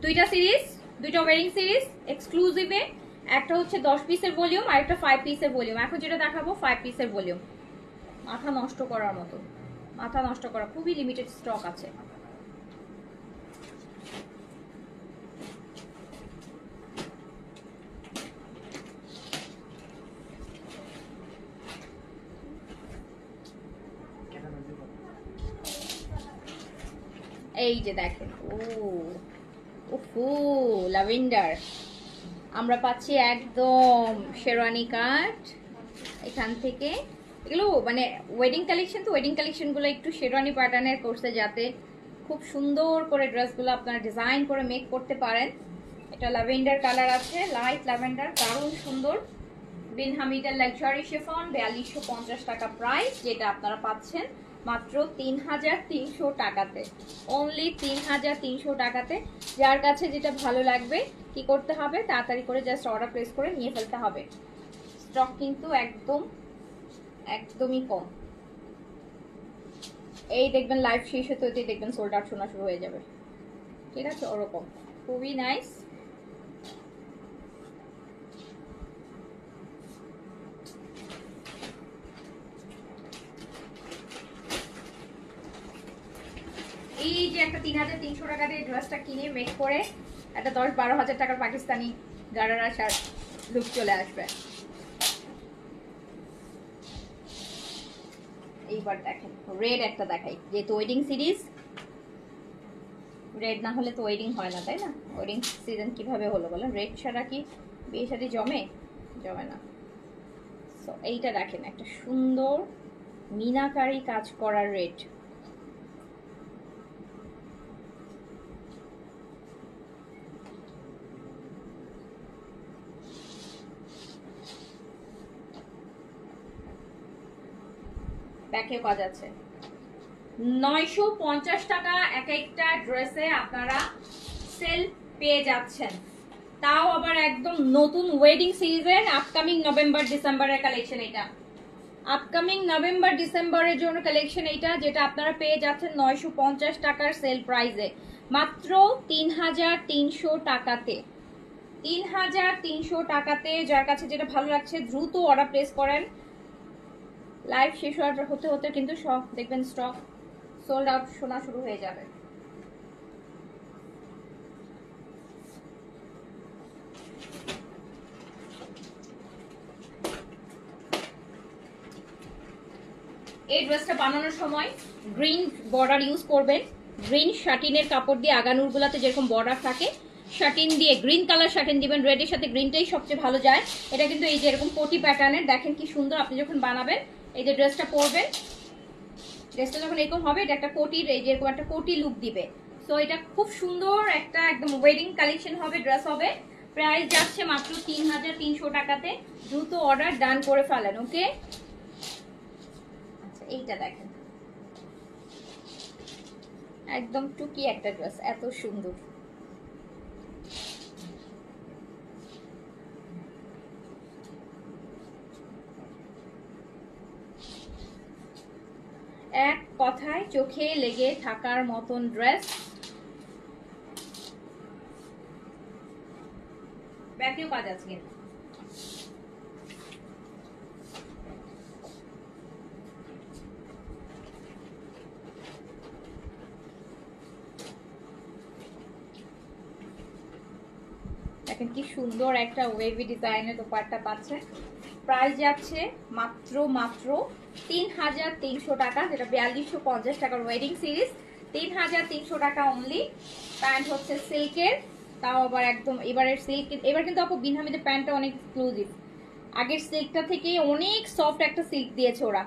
দুইটা সিরিজ, দুইটা ওয়েডিং সিরিজ এক্সক্লুসিভে, একটা হচ্ছে 10 পিসের ভলিউম আর একটা 5 পিসের ভলিউম। এখন যেটা দেখাবো 5 পিসের ভলিউম, মাথা নষ্ট করার মতো, মাথা নষ্ট করা, খুবই লিমিটেড স্টক আছে। এই যে দেখেন ওহো ল্যাভেন্ডার আমরা পাচ্ছি একদম শেরওয়ানি কাট এখান থেকে। এগুলো মানে ওয়েডিং কালেকশন, তো ওয়েডিং কালেকশনগুলো একটু শেরওয়ানি প্যাটার্নের করছে যাতে খুব সুন্দর করে ড্রেসগুলো আপনারা ডিজাইন করে মেক করতে পারেন। এটা ল্যাভেন্ডার কালার আছে, লাইট ল্যাভেন্ডার, দারুণ সুন্দর। বিন হামিদের লাক্সারি শিফন 4250 টাকা প্রাইস, যেটা আপনারা পাচ্ছেন মাত্র 3,300 টাকাতে, অনলি 3,300 টাকাতে। যার কাছে যেটা ভালো লাগবে কি করতে হবে, তাড়াতাড়ি করে জাস্ট অর্ডার প্লেস করে নিয়ে ফেলতে হবে। স্টক কিন্তু একদমই কম। এই দেখবেন লাইভ শেষ হতে হতে দেখবেন সোল্ড আউট শোনা শুরু হয়ে যাবে, ঠিক আছে? ওরকম খুবই নাইস। এই যে একটা 3,300 টাকা দিয়ে ড্রেসটা কিনে মেক করে একটা 10-12 হাজার টাকার পাকিস্তানি গারারা শার্ট লুক চলে আসবে। এইবার দেখেন রেড একটা দেখাই, যেহেতু ওয়েডিং সিরিজ, রেড না হলে তো ওয়েডিং হয় না, তাই না? ওয়েডিং সিজন কিভাবে হলো বলেন? রেড ছাড়া কি বিয়ে শাদী জমে? জমে না। সো এইটা দেখেন একটা সুন্দর মিনাকারি কাজ করা রেড, ব্যাকেও কাজ আছে। 950 টাকা এক একটা ড্রেসে আপনারা সেল পেয়ে যাচ্ছেন, তাও আবার একদম নতুন ওয়েডিং সিরিজের আপকামিং নভেম্বর ডিসেম্বরের কালেকশন। এটা আপকামিং নভেম্বর ডিসেম্বরের জন্য কালেকশন এইটা, যেটা আপনারা পেয়ে যাচ্ছেন 950 টাকার সেল প্রাইসে, মাত্র 3300 টাকাতে। 3300 টাকাতে। যার কাছে যেটা ভালো লাগছে দ্রুত অর্ডার প্লেস করেন। লাইভ শেষ হতে হতে কিন্তু সব দেখবেন স্টক সোল্ড আউট শোনা শুরু হয়ে যাবে। এই ড্রেসটা বানানোর সময় গ্রিন বর্ডার ইউজ করবেন। গ্রিন শাটিনের কাপড় দিয়ে আগানুরগুলাতে যেরকম বর্ডার থাকে, শাটিন দিয়ে গ্রিন কালার শাটিন দিবেন। রেডের সাথে গ্রিনটাই সবচেয়ে ভালো যায়। এটা কিন্তু এই যে এরকম কোটি প্যাটার্নের, দেখেন কি সুন্দর। আপনি যখন বানাবেন এই যে ড্রেসটা পরবেন, ড্রেসটা যখন এরকম হবে, এটা একটা কোটির এই যে এরকম একটা কোটি লুক দিবে। সো এটা খুব সুন্দর একটা একদম ওয়েডিং কালেকশন হবে, ড্রেস হবে। প্রাইস যাচ্ছে মাত্র 3300 টাকাতে। দ্রুত অর্ডার ডান করে ফেলেন। ওকে, আচ্ছা এইটা দেখেন, একদম টুকি একটা ড্রেস, এত সুন্দর। এক কথায় চোখে লেগে থাকার মতন ড্রেস। ব্যাকেও কাজ আছে কিন্তু। দেখেন কি সুন্দর একটা ওয়েভি ডিজাইনের দোপাট্টা পাচ্ছে। প্রাইস যাচ্ছে মাত্র 3300 টাকা, যেটা 4250 টাকার ওয়েডিং সিরিজ। 3300 টাকা অনলি। প্যান্ট হচ্ছে সিল্কের, তাও আবার একদম এবারের সিল্ক। এবার কিন্তু আপু বিন হামিদের প্যান্টটা অনেক এক্সক্লুসিভ। আগের সিল্কটা থেকে অনেক সফট একটা সিল্ক দিয়েছে ওরা।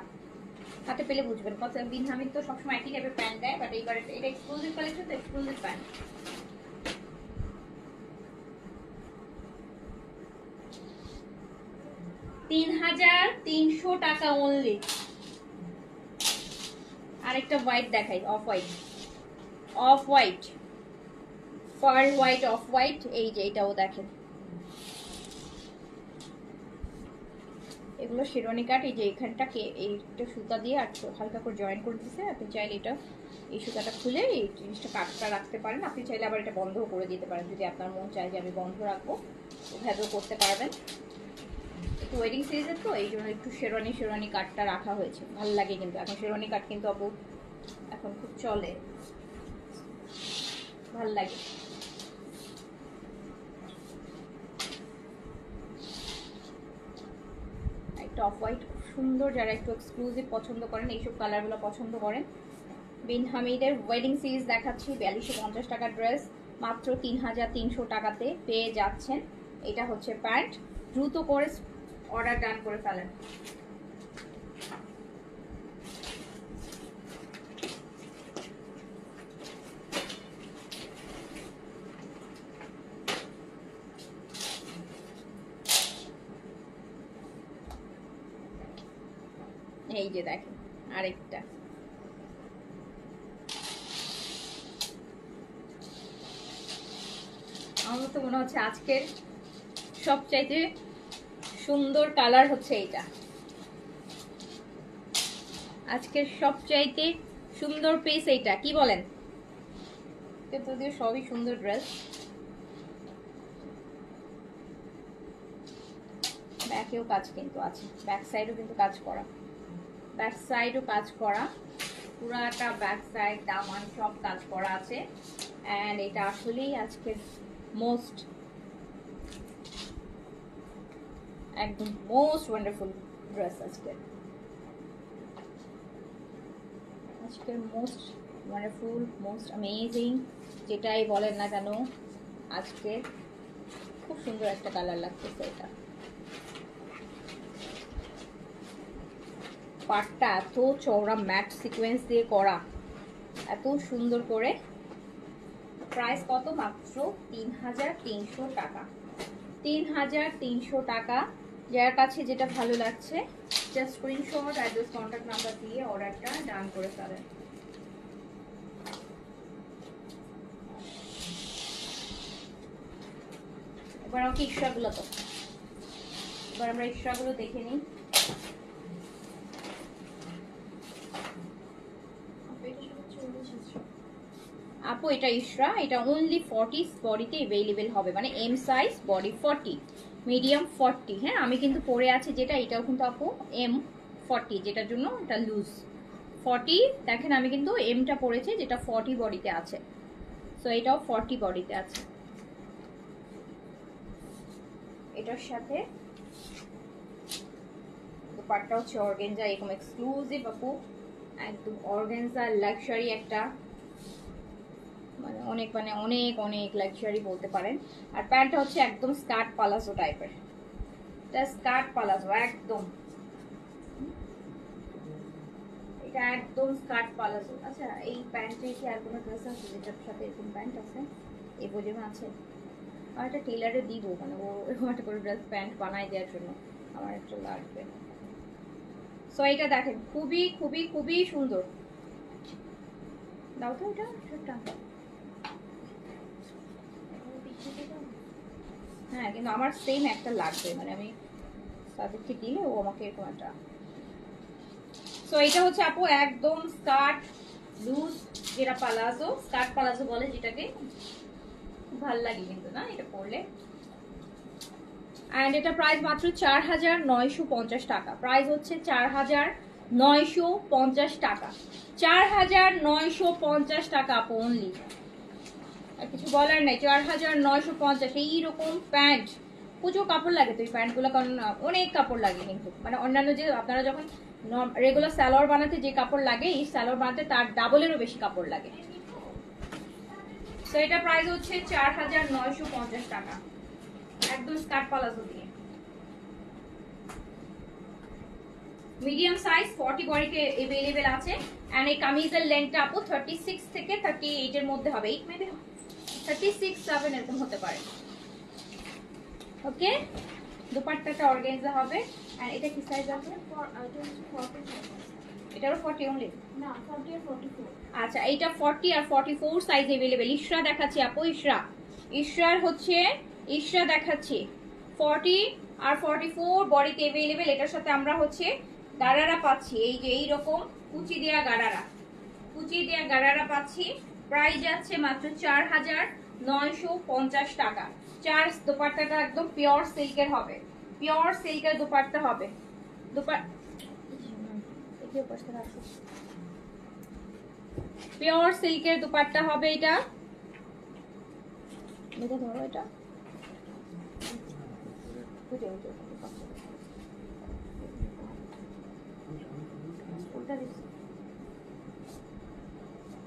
হাতে পেলে বুঝবেন। বিন হামিদ তো সবসময় একই টাইপের প্যান্ট দেয়, বাট এবারে এটা এক্সক্লুসিভ কালেকশন, তো এক্সক্লুসিভ প্যান্ট। $3300 টাকা অনলি। আরেকটা হোয়াইট দেখাই, off white, off white, pearl white, off white. এই যে এটাও দেখেন, এগুলো শেরওয়ানি কাট। এই যে এখানটাকে এইটা সুতা দিয়ে আর হালকা করে জয়েন করে দিচ্ছে। আপনি চাইলে এটা এই সুতাটা খুলে এই জিনিসটা কাটটা রাখতে পারেন। আপনি চাইলে আবার এটা বন্ধও করে দিতে পারেন, যদি আপনার মন চায় যে আমি বন্ধ রাখবো, ওভাবেও করতে পারবেন। একটু ওয়েডিং সিরিজের তো এই জন্য একটু শেরওয়ানি কাটটা রাখা হয়েছে। ভালো লাগে কিন্তু এখন শেরওয়ানি কাট কিন্তু আপু এখন খুব চলে, ভাল লাগে। একটা অফ হোয়াইট খুব সুন্দর, যারা একটু এক্সক্লুসিভ পছন্দ করেন, এইসব কালারগুলো পছন্দ করেন। বিন হামিদের ওয়েডিং সিরিজ দেখাচ্ছি। 4250 টাকার ড্রেস মাত্র 3300 টাকাতে পেয়ে যাচ্ছেন। এটা হচ্ছে প্যান্ট। দ্রুত করে অর্ডার ডান করে ফেলেন। এই যে দেখেন আরেকটা, আমার তো মনে হচ্ছে আজকের সবচাইতে সুন্দর কালার হচ্ছে এইটা। আজকের সবচাইতে সুন্দর পিস এইটা, কি বলেন? যদিও সবই সুন্দর ড্রেস। ব্যাকেও কাজ কিন্তু আছে, ব্যাক সাইডও কিন্তু কাজ করা, ব্যাক সাইডও কাজ করা, পুরাটা ব্যাক সাইড দামান সব কাজ করা আছে। এন্ড এটা আসলেই আজকের মোস্ট একদম মোস্ট ওয়ান্ডারফুল ড্রেস। আজকের মোস্ট ওয়ান্ডারফুল, মোস্ট অ্যামেজিং, যেটাই বলেন না কেন, আজকে খুব সুন্দর একটা কালার লাগতেছে। এটা পাটটা এত চওড়া ম্যাট সিকোয়েন্স দিয়ে করা, এত সুন্দর করে। প্রাইস কত? মাত্র 3300 টাকা। 3300 টাকা যার কাছে যেটা ভালো লাগছে just screenshot address contact number দিয়ে অর্ডারটা ডান করে ফেলেন। এবার আমাকে ইশরাগুলো তো এবার আমরা ইশরাগুলো দেখে নিই। আপু এটা ইশরা, এটা অনলি 40 বডিতে अवेलेबल হবে, মানে এম সাইজ বডি 40 মিডিয়াম 40। হ্যাঁ আমি কিন্তু পরে আছি যেটা, এটাও কিন্তু আপু এম 40, যেটার জন্য এটা লুজ 40। দেখেন আমি কিন্তু এমটা পরেছি যেটা 40 বডিতে আছে, সো এটাও 40 বডিতে আছে। এটার সাথে দুপাট্টা হচ্ছে অর্গানজা, এরকম এক্সক্লুসিভ আপু, একদম অর্গানজা লাক্সারি একটা, মানে অনেক অনেক লাক্সারি বলতে পারেন। আর প্যান্টটা হচ্ছে একদম স্কার্ট পালাজো টাইপের, এটা স্কার্ট পালাজো একদম, এটা একদম স্কার্ট পালাজো। আচ্ছা এই প্যান্টে কি আর কোনো ড্রেস আছে যেটার সাথে এরকম প্যান্ট আছে? এই বোঝেমা আছে? আর একটা টেলারে দিব, মানে ও এরকম একটা করে ড্রেস প্যান্ট বানাই দেওয়ার জন্য আমার একটা লাগবে। সো এটা দেখেন খুবই খুবই খুবই সুন্দর। দাও তো এটা একটা, হ্যাঁ কিন্তু আমার সেম একটা লাগবে, মানে আমি তাদেরকে দিলে ও আমাকে এরকম একটা। সো এটা হচ্ছে আপু একদম স্কার্ট লুজ, যেটা পালাজো, স্কার্ট পালাজো বলে যেটাকে, ভাল লাগে কিন্তু না এটা পরলে। এন্ড এটা প্রাইস মাত্র 4950 টাকা, প্রাইস হচ্ছে 4950 টাকা, 4950 টাকা আপু অনলি, আর কিছু বলার নাই। 4950 এইরকম প্যান্ট, প্রচুর কাপড় লাগে তো এই প্যান্টগুলো, কারণ অনেক কাপড় লাগে কিন্তু, মানে অন্যান্য যে আপনারা যখন রেগুলার সালোয়ার বানাতে যে কাপড় লাগে, এই সালোয়ার বানাতে তার ডাবলেরও বেশি কাপড় লাগে। তো এটা প্রাইস হচ্ছে 4950 টাকা, একদম স্কার্ট পালাজো দিয়ে, মিডিয়াম সাইজ 40 বডিতে अवेलेबल আছে। এন্ড এই কামিজের লেন্থটা আপু 36 থেকে 38 এর মধ্যে হবে, 8 মেবি 36 7 এরকম হতে পারে। ওকে, দুপাট্টাটা অর্গানজা হবে। আর এটা কি সাইজ আছে? এটারও 40 অনলি না, 40 আর 44। আচ্ছা এইটা 40 আর 44 সাইজ अवेलेबल। ইশরা দেখাচ্ছি আপু, ইশরার হচ্ছে ইশরা দেখাচ্ছি 40 আর 44 বডিতে अवेलेबल। এটার সাথে আমরা হচ্ছে গারারা পাচ্ছি, এই যে এইরকম কুচি দেয়া গারারা পাচ্ছি। প্রাইস যাচ্ছে মাত্র 4950 টাকা। দোপাট্টাটা একদম পিওর সিল্কের হবে, পিওর সিল্কের দোপাট্টা হবে। পিওর সিল্কের দোপাট্টা হবে এটা, ধরো এটা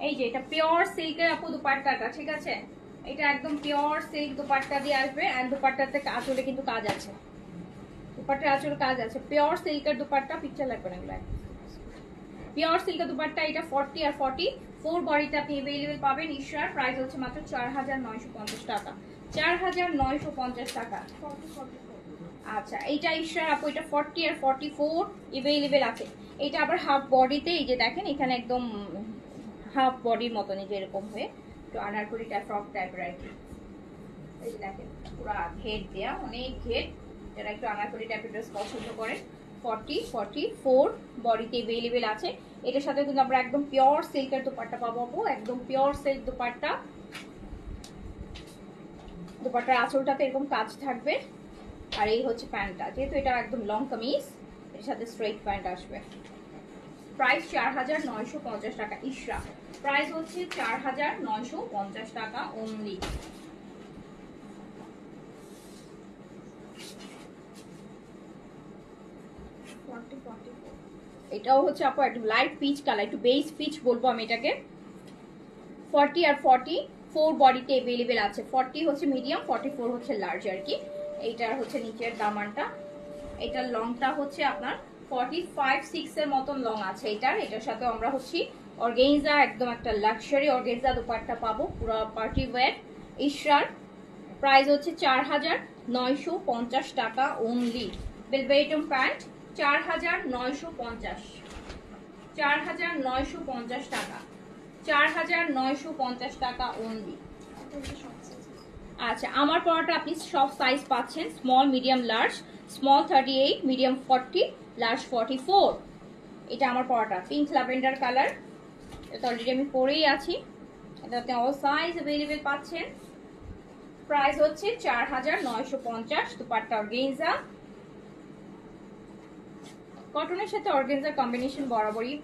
এই যে এটা পিওর সিল্কের আপু দুপাট্টাটা, ঠিক আছে? এটা একদম পিওর সিল্ক দুপাট্টা দিয়ে আসবে। এন্ড দুপাট্টাতে আঁচলে কিন্তু কাজ আছে, দুপাট্টার আঁচলে কাজ আছে, পিওর সিল্কের দুপাট্টা, পিকচার লাগবে না এগুলো, পিওর সিল্কের দুপাট্টা। এটা 40 আর 44 বডিতে আপনি अवेलेबल পাবেন। ইশরার প্রাইস হচ্ছে মাত্র 4950 টাকা, 4950 টাকা। আচ্ছা এইটা ইশরার আপু, এটা 40 আর 44 अवेलेबल আছে। এটা আবার হাফ বডিতে, এই যে দেখেন এখানে একদম হাফ বডির মতনই যে এরকম হয়ে একটু আনারকলি টাইপ ফ্রক টাইপের আর কি। এই যে দেখেন পুরো ঘের দেয়া, অনেক ঘের, যারা একটু আনারকলি টাইপের ড্রেস পছন্দ করেন 40 44 বডিতে अवेलेबल আছে। এটার সাথে কিন্তু আমরা একদম পিওর সিল্কের দুপাট্টা পাবো, একদম পিওর সিল্ক দুপাট্টা। দুপাট্টার আঁচলটাতে এরকম কাজ থাকবে। আর এই হচ্ছে প্যান্টটা, যেহেতু এটা একদম লং কামিজ, এর সাথে স্ট্রেট প্যান্ট আসবে। প্রাইস 4950 টাকা। ইশরা প্রাইস হচ্ছে 4950 টাকা অনলি। এটাও হচ্ছে আপু একটু লাইট পিচ কালার, একটু বেস পিচ বলবো আমি এটাকে। 40 আর 44 বডিতে अवेलेबल আছে। 40 হচ্ছে মিডিয়াম, 44 হচ্ছে লার্জ আর কি। এইটার হচ্ছে নিচের দামানটা, এটার লংটা হচ্ছে আপনার 45-6 এর মতন লং আছে এটার। এটার সাথে আমরা হচ্ছে অর্গানজা, একদম একটা লাক্সারি অর্গানজা দুপাট্টা পাবো, পুরো পার্টি ওয়্যার। ইশরার প্রাইস হচ্ছে 4950 টাকা অনলি। বেলভেটম প্যান্ট 4950, 4950 টাকা, 4950 টাকা অনলি। আচ্ছা, আমার পরাটা আপনি সব সাইজ পাচ্ছেন, small, medium, large. Small 38, medium 40, large 44। এটা আমার পরাটা পিঙ্ক ল্যাভেন্ডার কালার। এটা অলরেডি আমি পরেই আছি। এটাতে অল সাইজ अवेलेबल পাচ্ছেন। প্রাইস হচ্ছে 4950। দুপাট্টা অর্গানজা, কটনের সাথে অর্গানজার কম্বিনেশন বরাবরই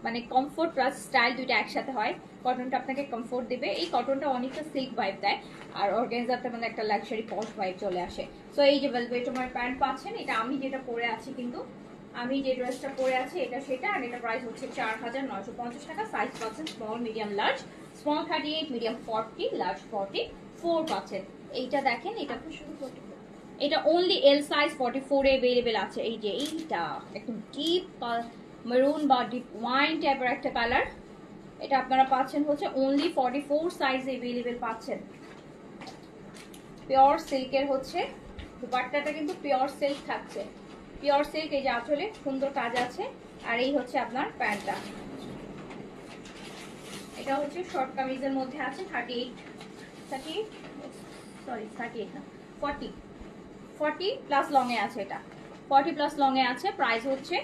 মানে কমফোর্ট প্লাস স্টাইল দুইটা একসাথে হয়। কটনটা আপনাকে কমফোর্ট দেবে, এই কটনটা অনেকটা সিল্ক ভাইব দেয়, আর অর্গানজাতে মানে একটা লাক্সারি পশ ভাইব চলে আসে। সো এই যে ভেলভেটমের প্যান্ট পাচ্ছেন, এটা আমি যেটা পরে আছি, কিন্তু আমি যে ড্রেসটা পরে আছি এটা সেটা। আর এটা প্রাইস হচ্ছে 4950 টাকা। সাইজ পাচ্ছেন small, medium, large. Small 38, medium 40, large 44 পাচ্ছেন। এইটা দেখেন, এটা তো শুধু 44, এটা অনলি এল সাইজ 44 এ अवेलेबल আছে। এই যে এইটা একদম ডিপ মেরুন বা ডিপ ওয়াইন টাইপের একটা কালার, এটা আপনারা পাচ্ছেন হচ্ছে অনলি 44 সাইজে अवेलेबल পাচ্ছেন। পিওর সিল্কের হচ্ছে দুপাট্টাটা, কিন্তু পিওর সিল্ক থাকছে, পিওর সিল্ক। এই যে আঁচলে সুন্দর কাজ আছে, আর এই হচ্ছে আপনার প্যান্টটা। এটা হচ্ছে শর্ট কামিজের মধ্যে আছে 38 না 40 প্লাস লং এ আছে, এটা 40 প্লাস লং এ আছে। প্রাইস হচ্ছে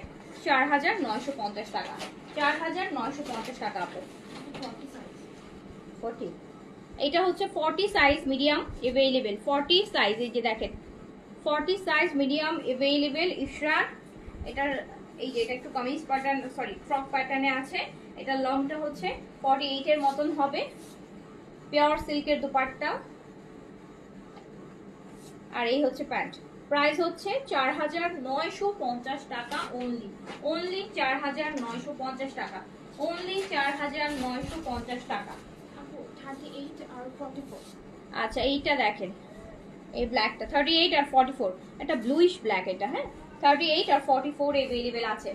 4950 টাকা, 4950 টাকা আপু। 40, এটা হচ্ছে 40 সাইজ মিডিয়াম अवेलेबल, 40 সাইজ। এই যে দেখেন 40 সাইজ মিডিয়াম अवेलेबल ইশরান। এটার এই যে এটা একটু কামিজ প্যাটার্ন, সরি ফ্রক প্যাটার্নে আছে। এটা লংটা হচ্ছে 48 এর মতন হবে, পিওর সিল্কের দুপাট্টা, আর এই হচ্ছে প্যান্ট। প্রাইস হচ্ছে 4950 টাকা অনলি, অনলি 4950 টাকা, অনলি 4950 টাকা। 38 আর 44। আচ্ছা, এইটা দেখেন, এই ব্ল্যাকটা 38 আর 44, এটা ব্লুইশ ব্ল্যাক এটা। হ্যাঁ, 38 আর 44 अवेलेबल আছে,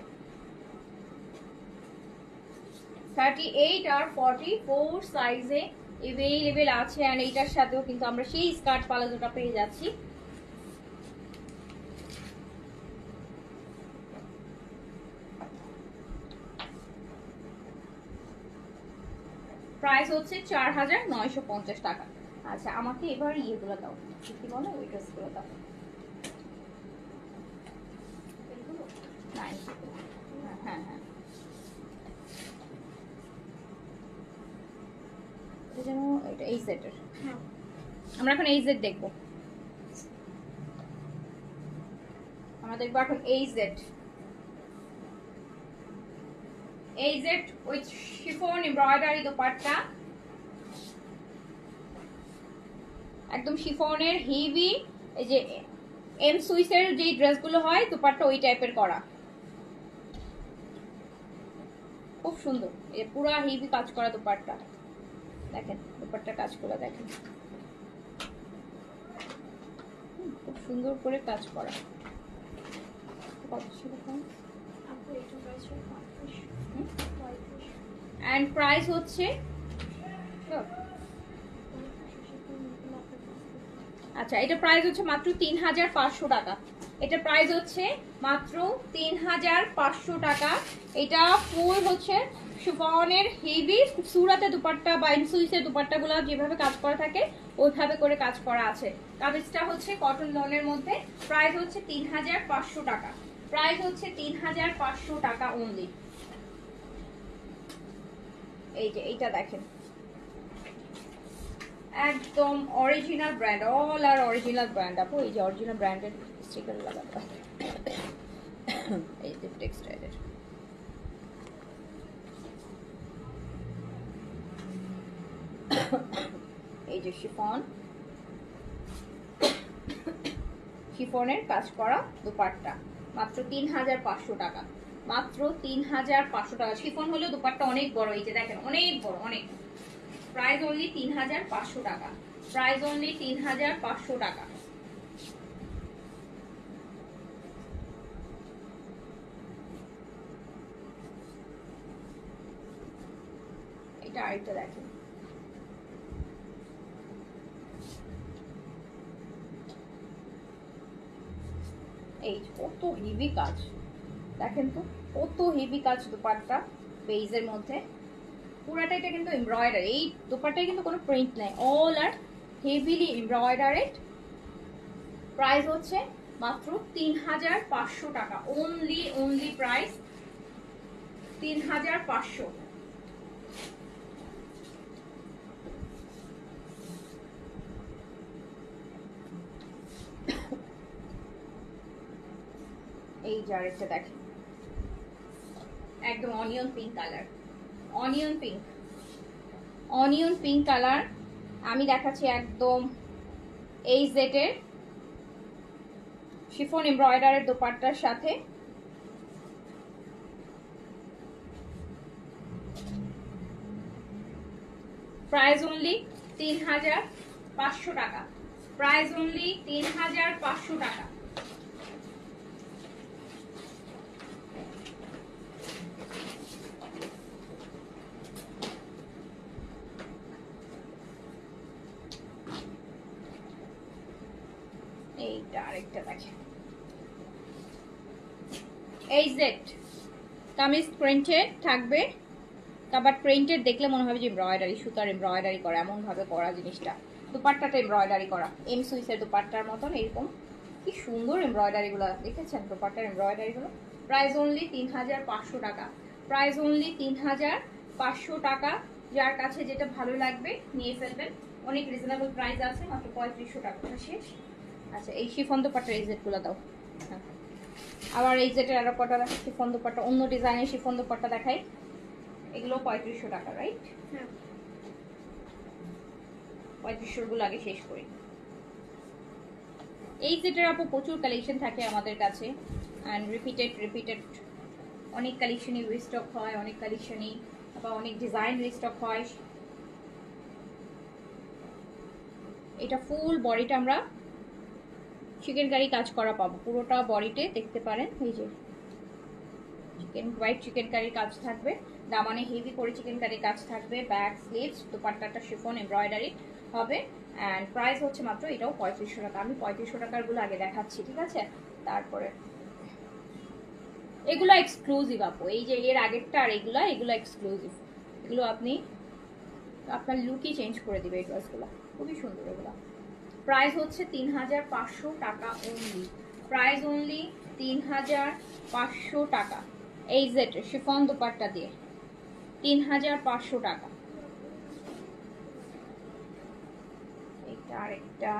38 আর 44 সাইজে अवेलेबल আছে। আর এইটার সাথেও কিন্তু আমরা সেই স্কার্ট পালাজোটা পেয়ে যাচ্ছি। প্রাইস হচ্ছে 4950 টাকা। আচ্ছা, আমাকে এবার ইয়েগুলো দাও, কি বলে ওই ড্রেসগুলো দাও। হ্যাঁ হ্যাঁ, এটা যেন এটা এই সেটের। আমরা এখন এই সেট দেখবো, আমরা দেখবো এখন এই সেট, এই set with chiffon embroidery dupatta, একদম শিফনের হেভি। এই যে এম সুইসের যে ড্রেসগুলো হয় দুপাট্টা ওই টাইপের করা, খুব সুন্দর। এই পুরা হেভি কাজ করা দুপাট্টা, দেখেন দুপাট্টা কাজগুলো দেখেন, খুব সুন্দর করে কাজ করা। কত ছিল এন্ড প্রাইস হচ্ছে, আচ্ছা এটা প্রাইস হচ্ছে মাত্র 3500 টাকা। এটা প্রাইস হচ্ছে মাত্র 3500 টাকা। এটা ফুল হচ্ছে শিফনের হেভি সুরাতে দুপাট্টা বা ইনসুইসের দুপাট্টাগুলো যেভাবে কাজ করা থাকে ওইভাবে করে কাজ করা আছে। কামিজটা হচ্ছে কটন লনের মধ্যে। প্রাইস হচ্ছে 3500 টাকা, প্রাইস হচ্ছে 3500 টাকা অনলি। এই যে এইটা দেখেন, একদম অরিজিনাল ব্র্যান্ড, অল আর অরিজিনাল ব্র্যান্ড আপু। এই যে অরিজিনাল ব্র্যান্ডের স্টিকার লাগানো, এই যে টেক্সটাইলের। এই যে শিফন, শিফনের কাজ করা দুপাট্টা মাত্র 3500 টাকা, মাত্র 3500 টাকা। শিফন হলেও দুপাট্টা অনেক বড়, এই যে দেখেন অনেক বড়, অনেক। প্রাইস অনলি 3500 টাকা, প্রাইস অনলি 3500 টাকা। এটা আরেকটা দেখেন, এই কত হেভি কাজ দেখেন তো, কত হেভি কাজ দোপাট্টা বেইজের মধ্যে। পুরাটা এটা কিন্তু এমব্রয়ডারি, এই দোপাট্টায় কিন্তু কোনো প্রিন্ট নাই, অল আর হেভিলি এমব্রয়ডারেড। প্রাইস হচ্ছে মাত্র ৩৫০০ টাকা, অনলি প্রাইস ৩৫০০। এই যে আরেকটা দেখেন, একদম onion pink colour, onion pink colour. আমি দেখাচ্ছি একদম এই জেটের শিফন এমব্রয়ডারের দোপাট্টার সাথে। প্রাইস অনলি ৩৫০০ টাকা, প্রাইস অনলি ৩৫০০ টাকা। এইটা আরেকটা দেখেন, এই জেড কামিজ প্রিন্টেড থাকবে, কাবাট প্রিন্টেড দেখলে মনে হবে যে এমব্রয়ডারি, সুতার এমব্রয়ডারি করা, এমন ভাবে করা জিনিসটা। দুপাট্টাটা এমব্রয়ডারি করা, এম সুইসের দুপাট্টার মতন এরকম। কি সুন্দর এমব্রয়ডারি গুলো দেখেছেন, দুপাট্টার এমব্রয়ডারি গুলো। প্রাইস অনলি ৩৫০০ টাকা, প্রাইস অনলি ৩৫০০ টাকা। যার কাছে যেটা ভালো লাগবে নিয়ে ফেলবেন, অনেক রিজনেবল প্রাইস আছে, মাত্র ৩৫০০ টাকা শেষ। আচ্ছা, এই শিফন দুপাট্টার এই জেটগুলো দাও। হ্যাঁ, আবার এই জেটের আরো কটা শিফন দুপাট্টা, অন্য ডিজাইনের শিফন দুপাট্টা দেখাই। এগুলো ৩৫০০ টাকা, রাইট? হ্যাঁ, ৩৫০০ গুলো আগে শেষ করি। এই সেটের আপু প্রচুর কালেকশন থাকে আমাদের কাছে, অ্যান্ড রিপিটেড অনেক কালেকশনই রিস্টক হয়, অনেক কালেকশনই বা অনেক ডিজাইন রিস্টক হয়। এটা ফুল বডিটা আমরা চিকেন কারি কাজ করা পাবো, পুরোটা বডিতে দেখতে পারেন। এই যে হোয়াইট চিকেন কারির কাজ থাকবে, দামানে হেভি করে চিকেন কারির কাজ থাকবে, ব্যাক স্লিভস, দুপাট্টাটা শিফন এমব্রয়ডারি হবে। অ্যান্ড প্রাইস হচ্ছে মাত্র এটাও ৩৫০০ টাকা। আমি ৩৫০০ টাকার গুলো আগে দেখাচ্ছি, ঠিক আছে? তারপরে এগুলো এক্সক্লুসিভ আপু, এই যে এর আগেরটা আর এগুলো এক্সক্লুসিভ। এগুলো আপনি আপনার লুকই চেঞ্জ করে দিবে এই ড্রেসগুলো, খুবই সুন্দর এগুলো। প্রাইস হচ্ছে ৩৫০০ টাকা অনলি, প্রাইস অনলি ৩৫০০ টাকা। এই জেট শিফন দুপাট্টা দিয়ে ৩৫০০ টাকা। এটা আরেকটা,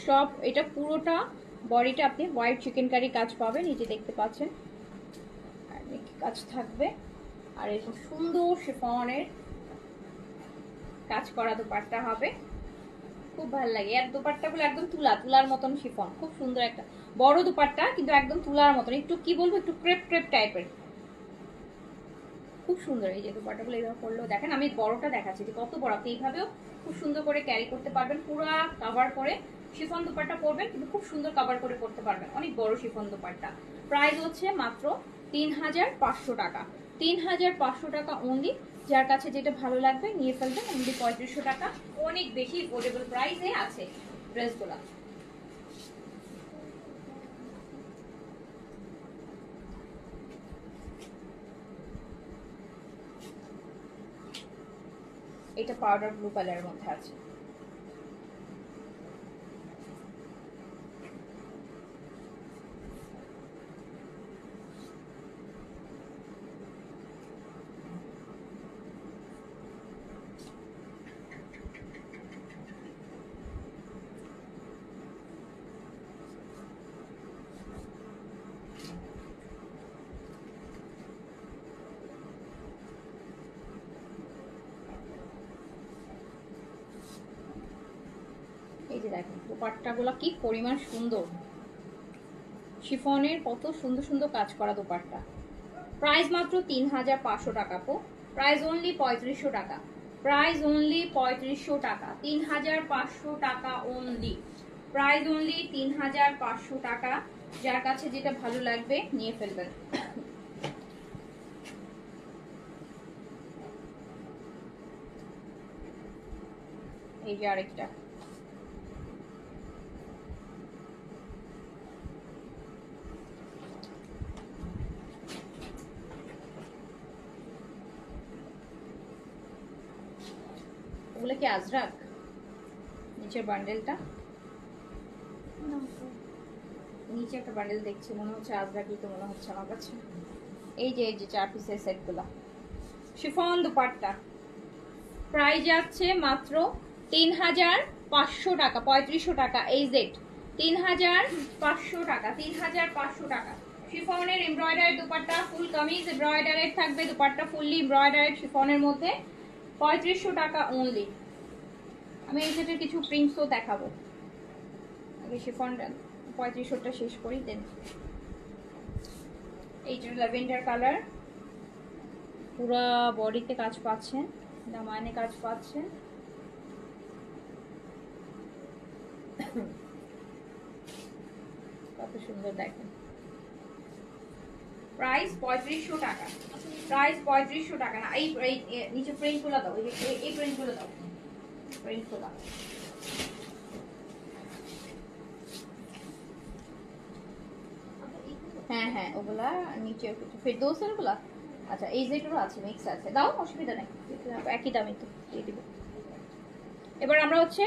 সব এটা পুরোটা বডিটা আপনি হোয়াইট চিকেন কারি কাজ পাবেন, এই যে দেখতে পাচ্ছেন কাজ থাকবে। আর এরকম সুন্দর শিফনের কাজ করা দুপাট্টা হবে, খুব ভালো লাগে। আর দুপাট্টাগুলো একদম তুলার মতন শিফন, খুব সুন্দর একটা বড় দুপাট্টা, কিন্তু একদম তুলার মতন, একটু কি বলবো, একটু ক্রেপ টাইপের, খুব সুন্দর। এই যে দুপাট্টাগুলো এইভাবে পরলেও দেখেন, আমি বড়টা দেখাচ্ছি যে কত বড়, আপনি এইভাবেও খুব সুন্দর করে ক্যারি করতে পারবেন, পুরা কভার করে শিফন দুপাট্টা পরবেন, কিন্তু খুব সুন্দর কভার করে পরতে পারবেন, অনেক বড় শিফন দুপাট্টা। প্রাইস হচ্ছে মাত্র ৩৫০০ টাকা, ৩৫০০ টাকা অনলি। যার কাছে যেটা ভালো লাগবে নিয়ে ফেলবেন, অনলি ৩৫০০ টাকা। অনেক বেশি অ্যাফোর্ডেবল প্রাইসে আছে ড্রেসগুলো। এটা পাউডার ব্লু কালারের মধ্যে আছে। এই যে দেখেন দুপাট্টাগুলো কি পরিমাণ সুন্দর, শিফনের কত সুন্দর সুন্দর কাজ করা দুপাট্টা। প্রাইস মাত্র ৩৫০০ টাকা আপু, প্রাইস অনলি ৩৫০০ টাকা, প্রাইস অনলি ৩৫০০ টাকা, ৩৫০০ টাকা অনলি, প্রাইস অনলি ৩৫০০ টাকা। যার কাছে যেটা ভালো লাগবে নিয়ে ফেলবেন। এই যে আরেকটা, ওগুলো কি আজরাক? নিচের বান্ডেলটা, নিচে একটা বান্ডেল দেখছি, মনে হচ্ছে আজরাকই তো মনে হচ্ছে আমার কাছে। এই যে 4 পিসের সেটগুলো, শিফন দুপাট্টা, প্রাইস যাচ্ছে মাত্র 3500 টাকা, 3500 টাকা। এই জেড 3500 টাকা, 3500 টাকা। শিফনের এমব্রয়ডারি দুপাট্টা, ফুল কামিজ এমব্রয়ডারি থাকবে, দুপাট্টা ফুললি এমব্রয়ডারি শিফনের মধ্যে, 3500 টাকা অনলি। আমি এই সেটের কিছু প্রিন্টসও দেখাবো, আগে শিফনটা 3500টা শেষ করি দেন। এইটা ল্যাভেন্ডার কালার, পুরা বডিতে কাজ পাচ্ছেন, দামানে কাজ পাচ্ছেন। কত সুন্দর দেখেন। প্রাইস 3500 টাকা, প্রাইস 3500 টাকা না। এই নিচে প্রিন্ট গুলো দাও, এই প্রিন্ট গুলো দাও, প্রিন্ট গুলো। হ্যাঁ হ্যাঁ ওগুলা নিচে ফেরদৌসের গুলা, আচ্ছা এই যেগুলো আছে মিক্স আছে, দাও অসুবিধা নেই, একই দামে তো দিয়ে দিব। এবার আমরা হচ্ছে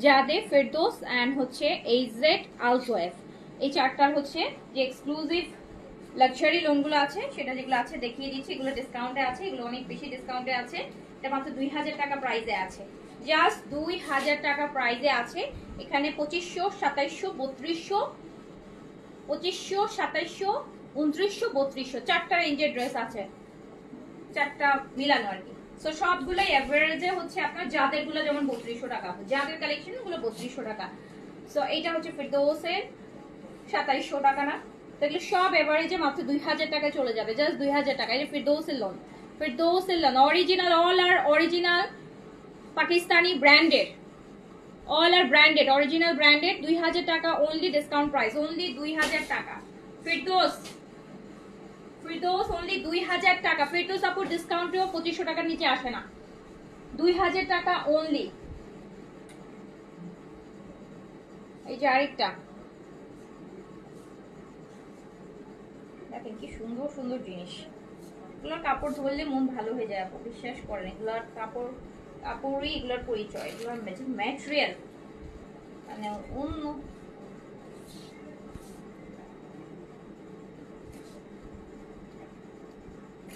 যাদের ফেরদৌস এন্ড হচ্ছে এইজেড আলজোয়েফ, এই চারটার হচ্ছে যে এক্সক্লুসিভ লাক্সারি লোনগুলো আছে সেটা যেগুলো আছে দেখিয়ে দিচ্ছি। এগুলো ডিসকাউন্টে আছে, এগুলো অনেক বেশি ডিসকাউন্টে আছে। এটা মাত্র 2000 টাকা প্রাইসে আছে, জাস্ট 2000 টাকা প্রাইসে আছে। এখানে 2500, 2700, 3200, 2500, 2700, 2900, 3200 চারটা রেঞ্জের ড্রেস আছে, চারটা মিলানো আর কি। সো সবগুলোই এভারেজে হচ্ছে আপনার যাদেরগুলো যেমন 3200 টাকা, যাদের কালেকশন গুলো 3200 টাকা। সো এইটা হচ্ছে ফেরদৌসের 2700 টাকা না, তো এগুলো সব এভারেজে মাত্র 2000 টাকায় চলে যাবে, জাস্ট 2000 টাকা। এই যে ফেরদৌসের লোন, ফেরদৌসের লোন অরিজিনাল, অল আর অরিজিনাল পাকিস্তানি ব্র্যান্ডেড, অল আর ব্র্যান্ডেড, অরিজিনাল ব্র্যান্ডেড, 2000 টাকা অনলি, ডিসকাউন্ট প্রাইস অনলি 2000 টাকা। ফেরদৌস, ফেরদৌস অনলি 2000 টাকা। ফেরদৌস আপুর ডিসকাউন্টেও 2500 টাকার নিচে আসে না, 2000 টাকা অনলি। এই যে আরেকটা দেখেন কি সুন্দর সুন্দর জিনিস, এগুলোর কাপড় ধরলে মন ভালো হয়ে যায় আপু, বিশ্বাস করেন। এগুলোর কাপড়ই এগুলোর পরিচয়, এগুলোর ম্যাটেরিয়াল মানে অন্য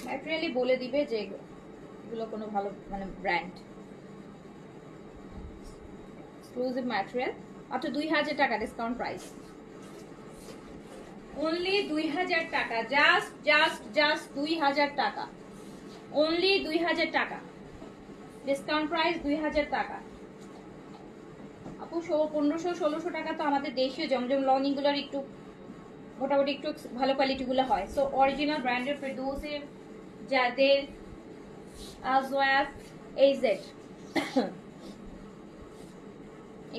ম্যাটেরিয়ালই বলে দিবে যে এগুলো কোনো ভালো মানে ব্র্যান্ড এক্সক্লুসিভ ম্যাটেরিয়াল। মাত্র 2000 টাকা ডিসকাউন্ট প্রাইস, অনলি 2000 টাকা, জাস্ট জাস্ট জাস্ট 2000 টাকা, অনলি 2000 টাকা ডিসকাউন্ট প্রাইস, 2000 টাকা। আপু 1500-1600 টাকা তো আমাদের দেশীয় জমজম লনিং গুলোর একটু মোটামুটি একটু ভালো কোয়ালিটি গুলো হয়। সো অরিজিনাল ব্র্যান্ডেড ফেরদৌসের যাদের আজওয়াফ এইজেড,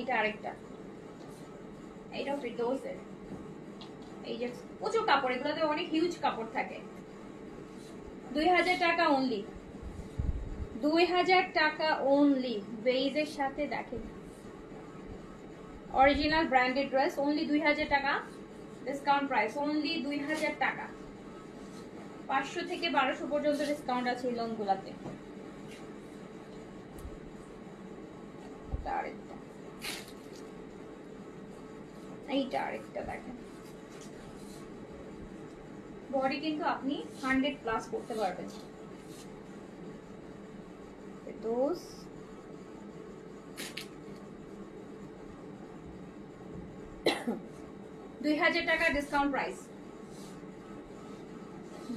এটা আরেকটা, এইটাও ফেরদৌসের। এই যে প্রচুর কাপড়, এগুলোতে অনেক হিউজ কাপড় থাকে। 2000 টাকা অনলি, 2000 টাকা অনলি। বেইজের সাথে দেখেন অরিজিনাল ব্র্যান্ডেড ড্রেস, অনলি 2000 টাকা ডিসকাউন্ট প্রাইস, অনলি 2000 টাকা। 500 থেকে 1200 পর্যন্ত ডিসকাউন্ট আছে এই লোনগুলাতে। এইটা আরেকটা দেখেন, বডি কিন্তু আপনি 100+ করতে পারবেন। দোস 2000 টাকা ডিসকাউন্ট প্রাইস,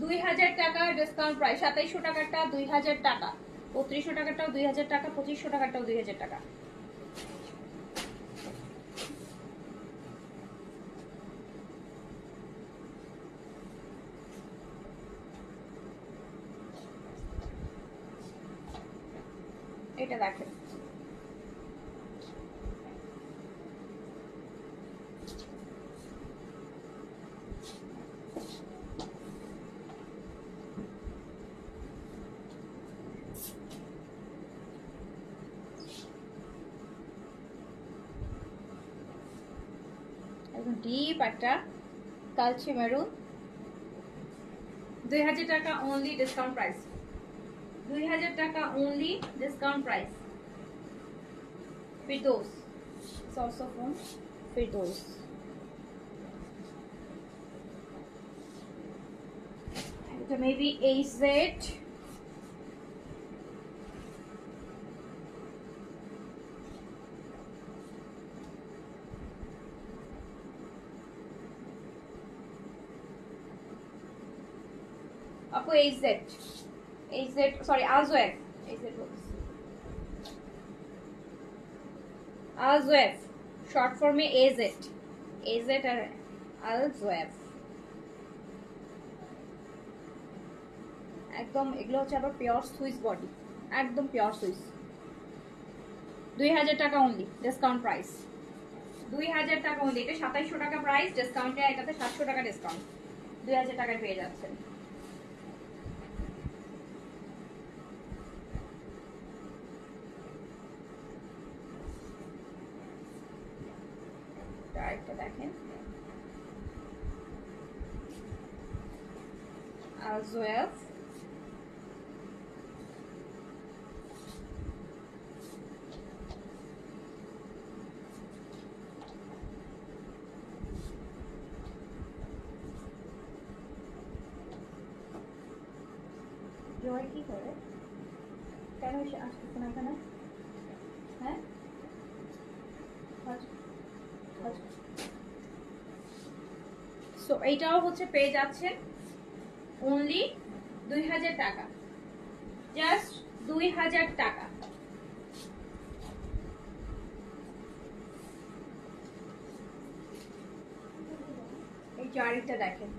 2000 টাকা ডিসকাউন্ট প্রাইস। 2700 টাকাটা 2000 টাকা, 3200 টাকাটাও 2000 টাকা, 2500 টাকাটাও 2000 টাকা। এটা দেখেন একদম ডিপ একটা কালচে মেরুন। 2000 টাকা অনলি, ডিসকাউন্ট প্রাইস। 2000 টাকা only, discount price. Firdous, also from Firdous. এটা মেবি AZ, আপু AZ, সরি আজওয়েফ, আজওয়েফ শর্ট ফর্মে AZ আর আজওয়েফ। একদম এগুলো হচ্ছে আবার পিওর সুইস বডি, একদম পিওর সুইস। 2000 টাকা অনলি, ডিসকাউন্ট প্রাইস। 2000 টাকা অনলি। এটা 2700 টাকা প্রাইস, ডিসকাউন্টে এটাতে 700 টাকা ডিসকাউন্ট। 2000 টাকায় পেয়ে যাচ্ছেন। আরেকটা দেখেন, আজওয়েফ। জয় কি করে, কেন এসে আসতেছে না এখানে? হ্যাঁ, সো এইটাও হচ্ছে পেয়ে যাচ্ছেন অনলি 2000 টাকা, জাস্ট 2000 টাকা। এই জারিটা দেখেন,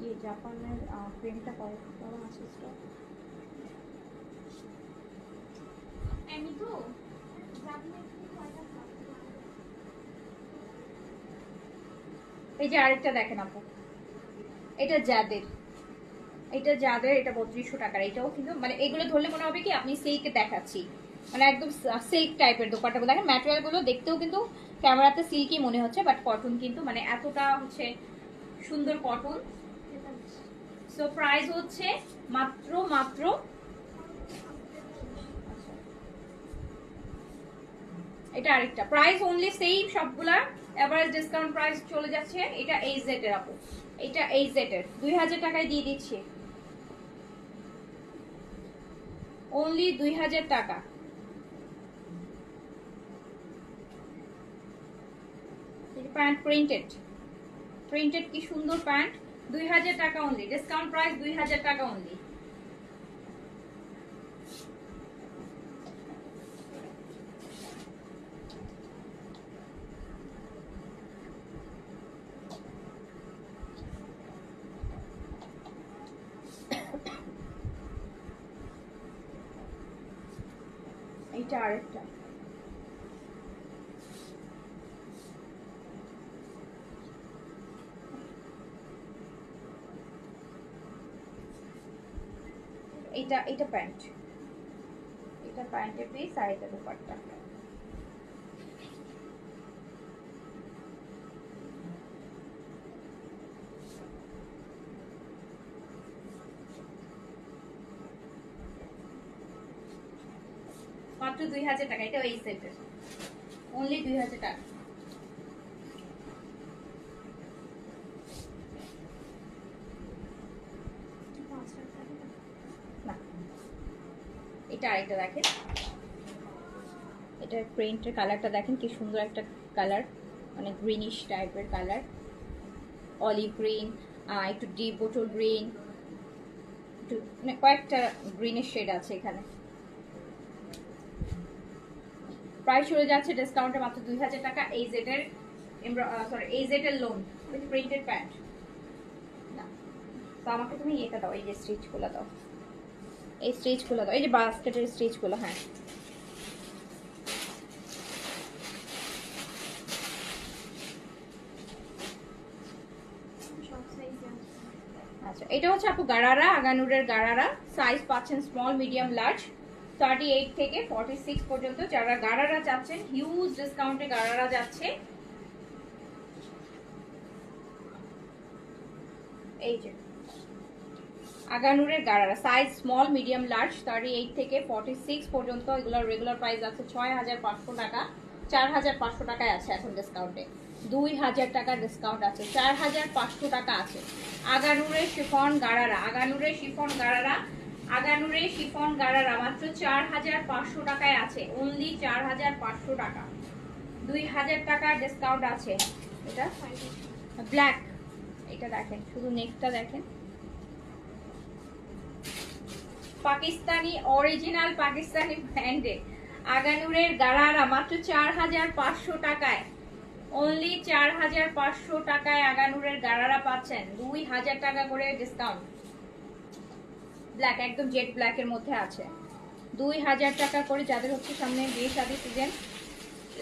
ये জাপানের প্রিন্টটা কেমন আছে স্টক? আমি তো এই যে আরেকটা দেখেন আপু, এটা যাদের, এটা 3200 টাকার। এটাও কিন্তু মানে এগুলো ধরলে মনে হবে কি আপনি সিল্ক দেখাচ্ছি, মানে একদম সিল্ক টাইপের দোপাট্টাগুলো দেখেন। ম্যাটেরিয়াল গুলো দেখতেও কিন্তু ক্যামেরাতে সিল্কই মনে হচ্ছে, বাট কটন কিন্তু মানে এতটা হচ্ছে সুন্দর কটন। সো প্রাইস হচ্ছে মাত্র এটা আরেকটা প্রাইস অনলি সেম সবগুলা এভারেজ ডিসকাউন্ট প্রাইস চলে যাচ্ছে। এটা AZ এর আপু, এটা AZ এর 2000 টাকায় দিয়ে দিচ্ছি, অনলি 2000 টাকা। প্যান্ট প্রিন্টেড কি সুন্দর প্যান্ট, 2000 টাকা অনলি, ডিসকাউন্ট প্রাইস 2000 টাকা অনলি। এইটা আরেকটা, এটা প্যান্ট, এটা প্যান্টের পিস আর এটা দুপাট্টা। মাত্র 2000 টাকা, এটা এই সেটের অনলি 2000 টাকা। না, এটা আরেকটা দেখেন, এটা প্রিন্টের কালারটা দেখেন কি সুন্দর একটা কালার, মানে গ্রিনিশ টাইপের কালার, অলিভ গ্রিন, একটু ডিপ বোটল গ্রিন, একটু মানে কয়েকটা গ্রিনের শেড আছে এখানে। প্রাইস চলে যাচ্ছে ডিসকাউন্টে মাত্র 2000 টাকা। AZ এর AZ এর লোন উইথ প্রিন্টেড প্যান্ট। না, তো আমাকে তুমি এটা দাও, এই যে স্টিচগুলো দাও, এই স্টিচগুলো দাও, এই যে বাস্কেটের স্টিচগুলো। হ্যাঁ, আচ্ছা এটা হচ্ছে আপু গারারা, আগানুরের গারারা। সাইজ পাচ্ছেন স্মল, মিডিয়াম, লার্জ, 38 থেকে 46 পর্যন্ত। যারা গারারা চাচ্ছেন হিউজ ডিসকাউন্টে গারারা যাচ্ছে। এই যে আগানুরের gharara, size small, medium, large, 38 থেকে 46 পর্যন্ত। এগুলোর রেগুলার প্রাইস আছে 6500 টাকা, 4500 টাকায় আছে এখন ডিসকাউন্টে। 2000 টাকা ডিসকাউন্ট আছে, 4500 টাকা আছে। আগানুরের শিফন গারারা, আগানুরের শিফন গারারা, আগানুরের শিফন গারারা মাত্র 4500 টাকায় আছে, অনলি 4500 টাকা। 2000 টাকার ডিসকাউন্ট আছে। এটা ব্ল্যাক, এটা দেখেন, শুধু নেকটা দেখেন, পাকিস্তানি অরিজিনাল পাকিস্তানি ব্র্যান্ডে আগানুরের গারারা মাত্র 4500 টাকায়, অনলি 4500 টাকায় আগানুরের গারারা পাচ্ছেন। 2000 টাকা করে ডিসকাউন্ট। ব্ল্যাক, একদম জেড ব্ল্যাকের মধ্যে আছে, 2000 টাকা করে। যাদের হচ্ছে সামনে বিয়ে শাদী সিজন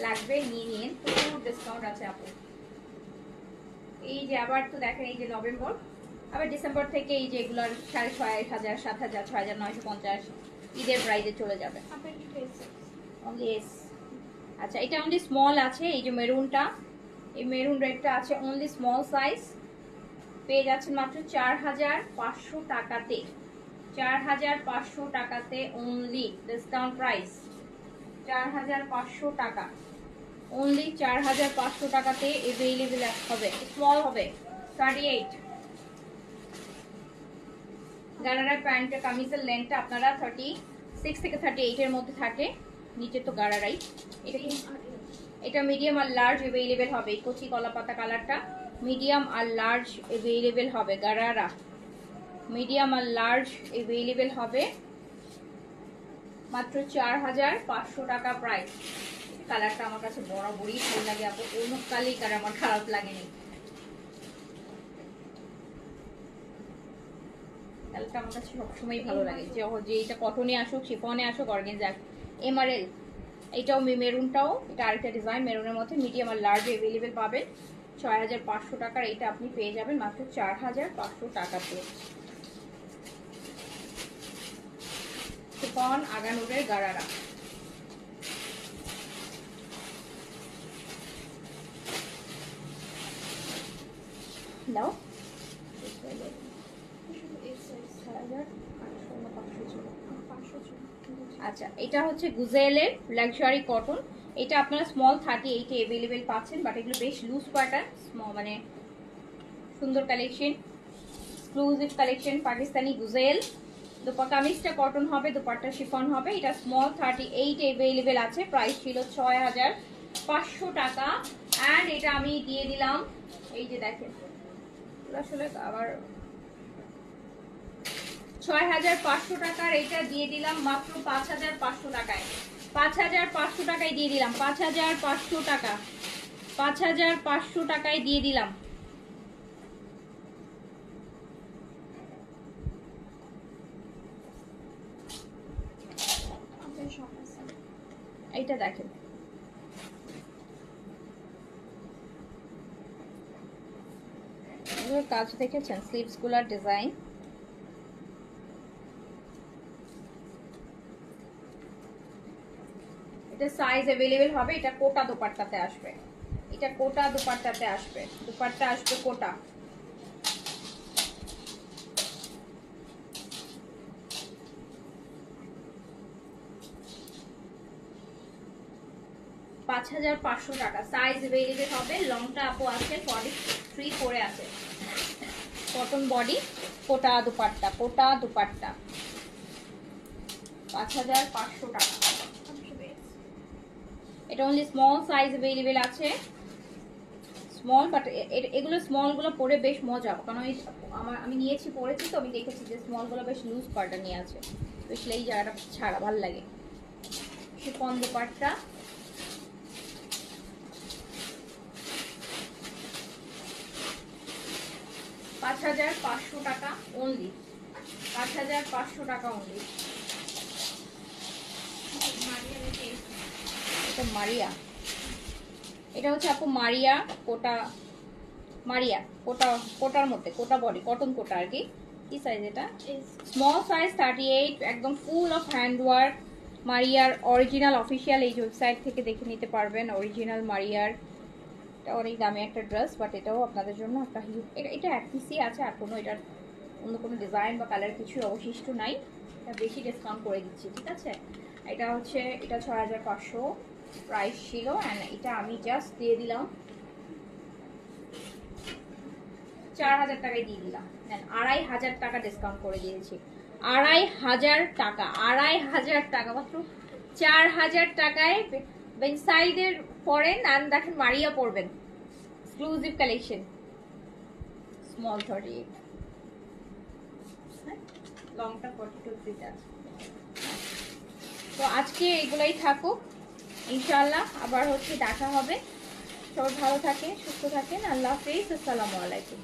লাগবে নিয়ে নিন, প্রচুর ডিসকাউন্ট আছে আপু। এই যে আবার তো দেখেন, এই যে নভেম্বর, আবার ডিসেম্বর থেকে এই যে এগুলোর 6500, 7000, 6950 ঈদের প্রাইজে চলে যাবে। আচ্ছা, এটা অনলি স্মল আছে। এই যে মেরুনটা, এই মেরুন রেডটা আছে অনলি স্মল সাইজ, পেয়ে যাচ্ছেন মাত্র 4500 টাকাতে। 4500 টাকাতে অনলি, ডিসকাউন্ট প্রাইস 4500 টাকা, অনলি 4500 টাকাতে अवेलेबल হবে। স্মল হবে 38। গারারা প্যান্ট কামিজের লেন্থটা আপনারা 36 থেকে 38 এর মধ্যে থাকে, নিচে তো গারারাই। এটা কি, এটা মিডিয়াম আর লার্জ अवेलेबल হবে। এই কচি কলা পাতা কালারটা মিডিয়াম আর লার্জ अवेलेबल হবে। গারারা মিডিয়াম আর লার্জ अवेलेबल হবে, মাত্র 4500 টাকা প্রাইস। কালারটা আমার কাছে বরাবরই ভালো লাগে আপু, কোনো কালই কালার আমার খারাপ লাগেনি। কালারটা আমার কাছে সবসময় ভালো লাগে, যে এটা কটনে আসুক, শিফনে আসুক, অর্গানজা, এমআরএল। এটাও মেরুনটাও, এটা আরেকটা ডিজাইন মেরুনের মধ্যে, মিডিয়াম আর লার্জ अवेलेबल পাবেন। 6500 টাকার এটা আপনি পেয়ে যাবেন মাত্র 4500 টাকাতে। শিফন আগানুরের গারারা। দাও, আচ্ছা, এটা হচ্ছে গুজেলের লাক্সারি কটন। এটা আপনারা স্মল 38 এ अवेलेबल পাচ্ছেন, বাট এগুলো বেশ লুজ প্যাটার্ন, স্মল মানে সুন্দর কালেকশন, এক্সক্লুসিভ কালেকশন পাকিস্তানি গুজেল। দুপাট্টা কামিজটা কটন হবে, দুপাট্টা শিফন হবে। এটা স্মল 38 এ अवेलेबल আছে, প্রাইস ছিল 6500 টাকা। এন্ড এটা আমি দিয়ে দিলাম, এই যে দেখেন, আসলে আবার 6500 টাকার এটা দিয়ে দিলাম মাত্র 5500 টাকায়। 5500 টাকায় দিয়ে দিলাম, 5500 টাকা, 5500 টাকায় দিয়ে দিলাম। এইটা দেখেন, কাজ দেখেছেন, স্লিভস গুলার ডিজাইন। এটা সাইজ अवेलेबल হবে। এটা কোটা দুপাট্টাতে আসবে, এটা কোটা দুপাট্টাতে আসবে, দুপাট্টা আসবে কোটা। $5500 টাকা, সাইজ अवेलेबल হবে। লংটা আপু আছে 43 করে আছে, কটন বডি, কোটা দুপাট্টা, কোটা দুপাট্টা, 5500 টাকা। এটা অনলি স্মল সাইজ अवेलेबल আছে, স্মল, বাট এগুলো স্মল গুলো পরে বেশ মজা, কারণ আমি নিয়েছি, পরেছি তো, আমি দেখেছি যে স্মল গুলো বেশ লুজ পার্টা নিয়ে আছে, স্পেশালি এই জায়গাটা ছাড়া ভালো লাগে। শিফন দুপাট্টা, $5500 টাকা অনলি, 5500 টাকা অনলি। এটা মারিয়া, এটা হচ্ছে আপু মারিয়া কোটা, মারিয়া কোটা, কোটার মধ্যে কোটা বডি, কটন কোটা আর কি, কি সাইজ এটা? এই স্মল সাইজ 38, একদম ফুল অফ হ্যান্ডওয়ার্ক। মারিয়ার অরিজিনাল অফিসিয়াল এই ওয়েবসাইট থেকে দেখে নিতে পারবেন অরিজিনাল মারিয়ার। এটা অনেক দামি একটা ড্রেস, বাট এটাও আপনাদের জন্য একটা এটা এক পিসই আছে, আর কোনো এটার অন্য কোনো ডিজাইন বা কালার কিছু অবশিষ্ট নাই। এটা বেশি ডিসকাউন্ট করে দিচ্ছি, ঠিক আছে? এটা হচ্ছে, এটা 6500 প্রাইস ছিল, অ্যান্ড এটা আমি জাস্ট দিয়ে দিলাম 4000 টাকায় দিয়ে দিলাম। দেন 2500 টাকা ডিসকাউন্ট করে দিয়েছি। 2500 টাকা, 2500 টাকা, মাত্র 4000 টাকায় বেনসাইডের পরেন আর দেখেন মারিয়া পরবেন। এক্সক্লুসিভ কালেকশন, স্মল 38, লংটা 42 ফিট আছে। তো আজকে এগুলাই থাকুক, ইনশাআল্লাহ আবার হচ্ছে দেখা হবে। সবাই ভালো থাকেন, সুস্থ থাকেন, আল্লাহ হাফেজ, আসসালামু আলাইকুম।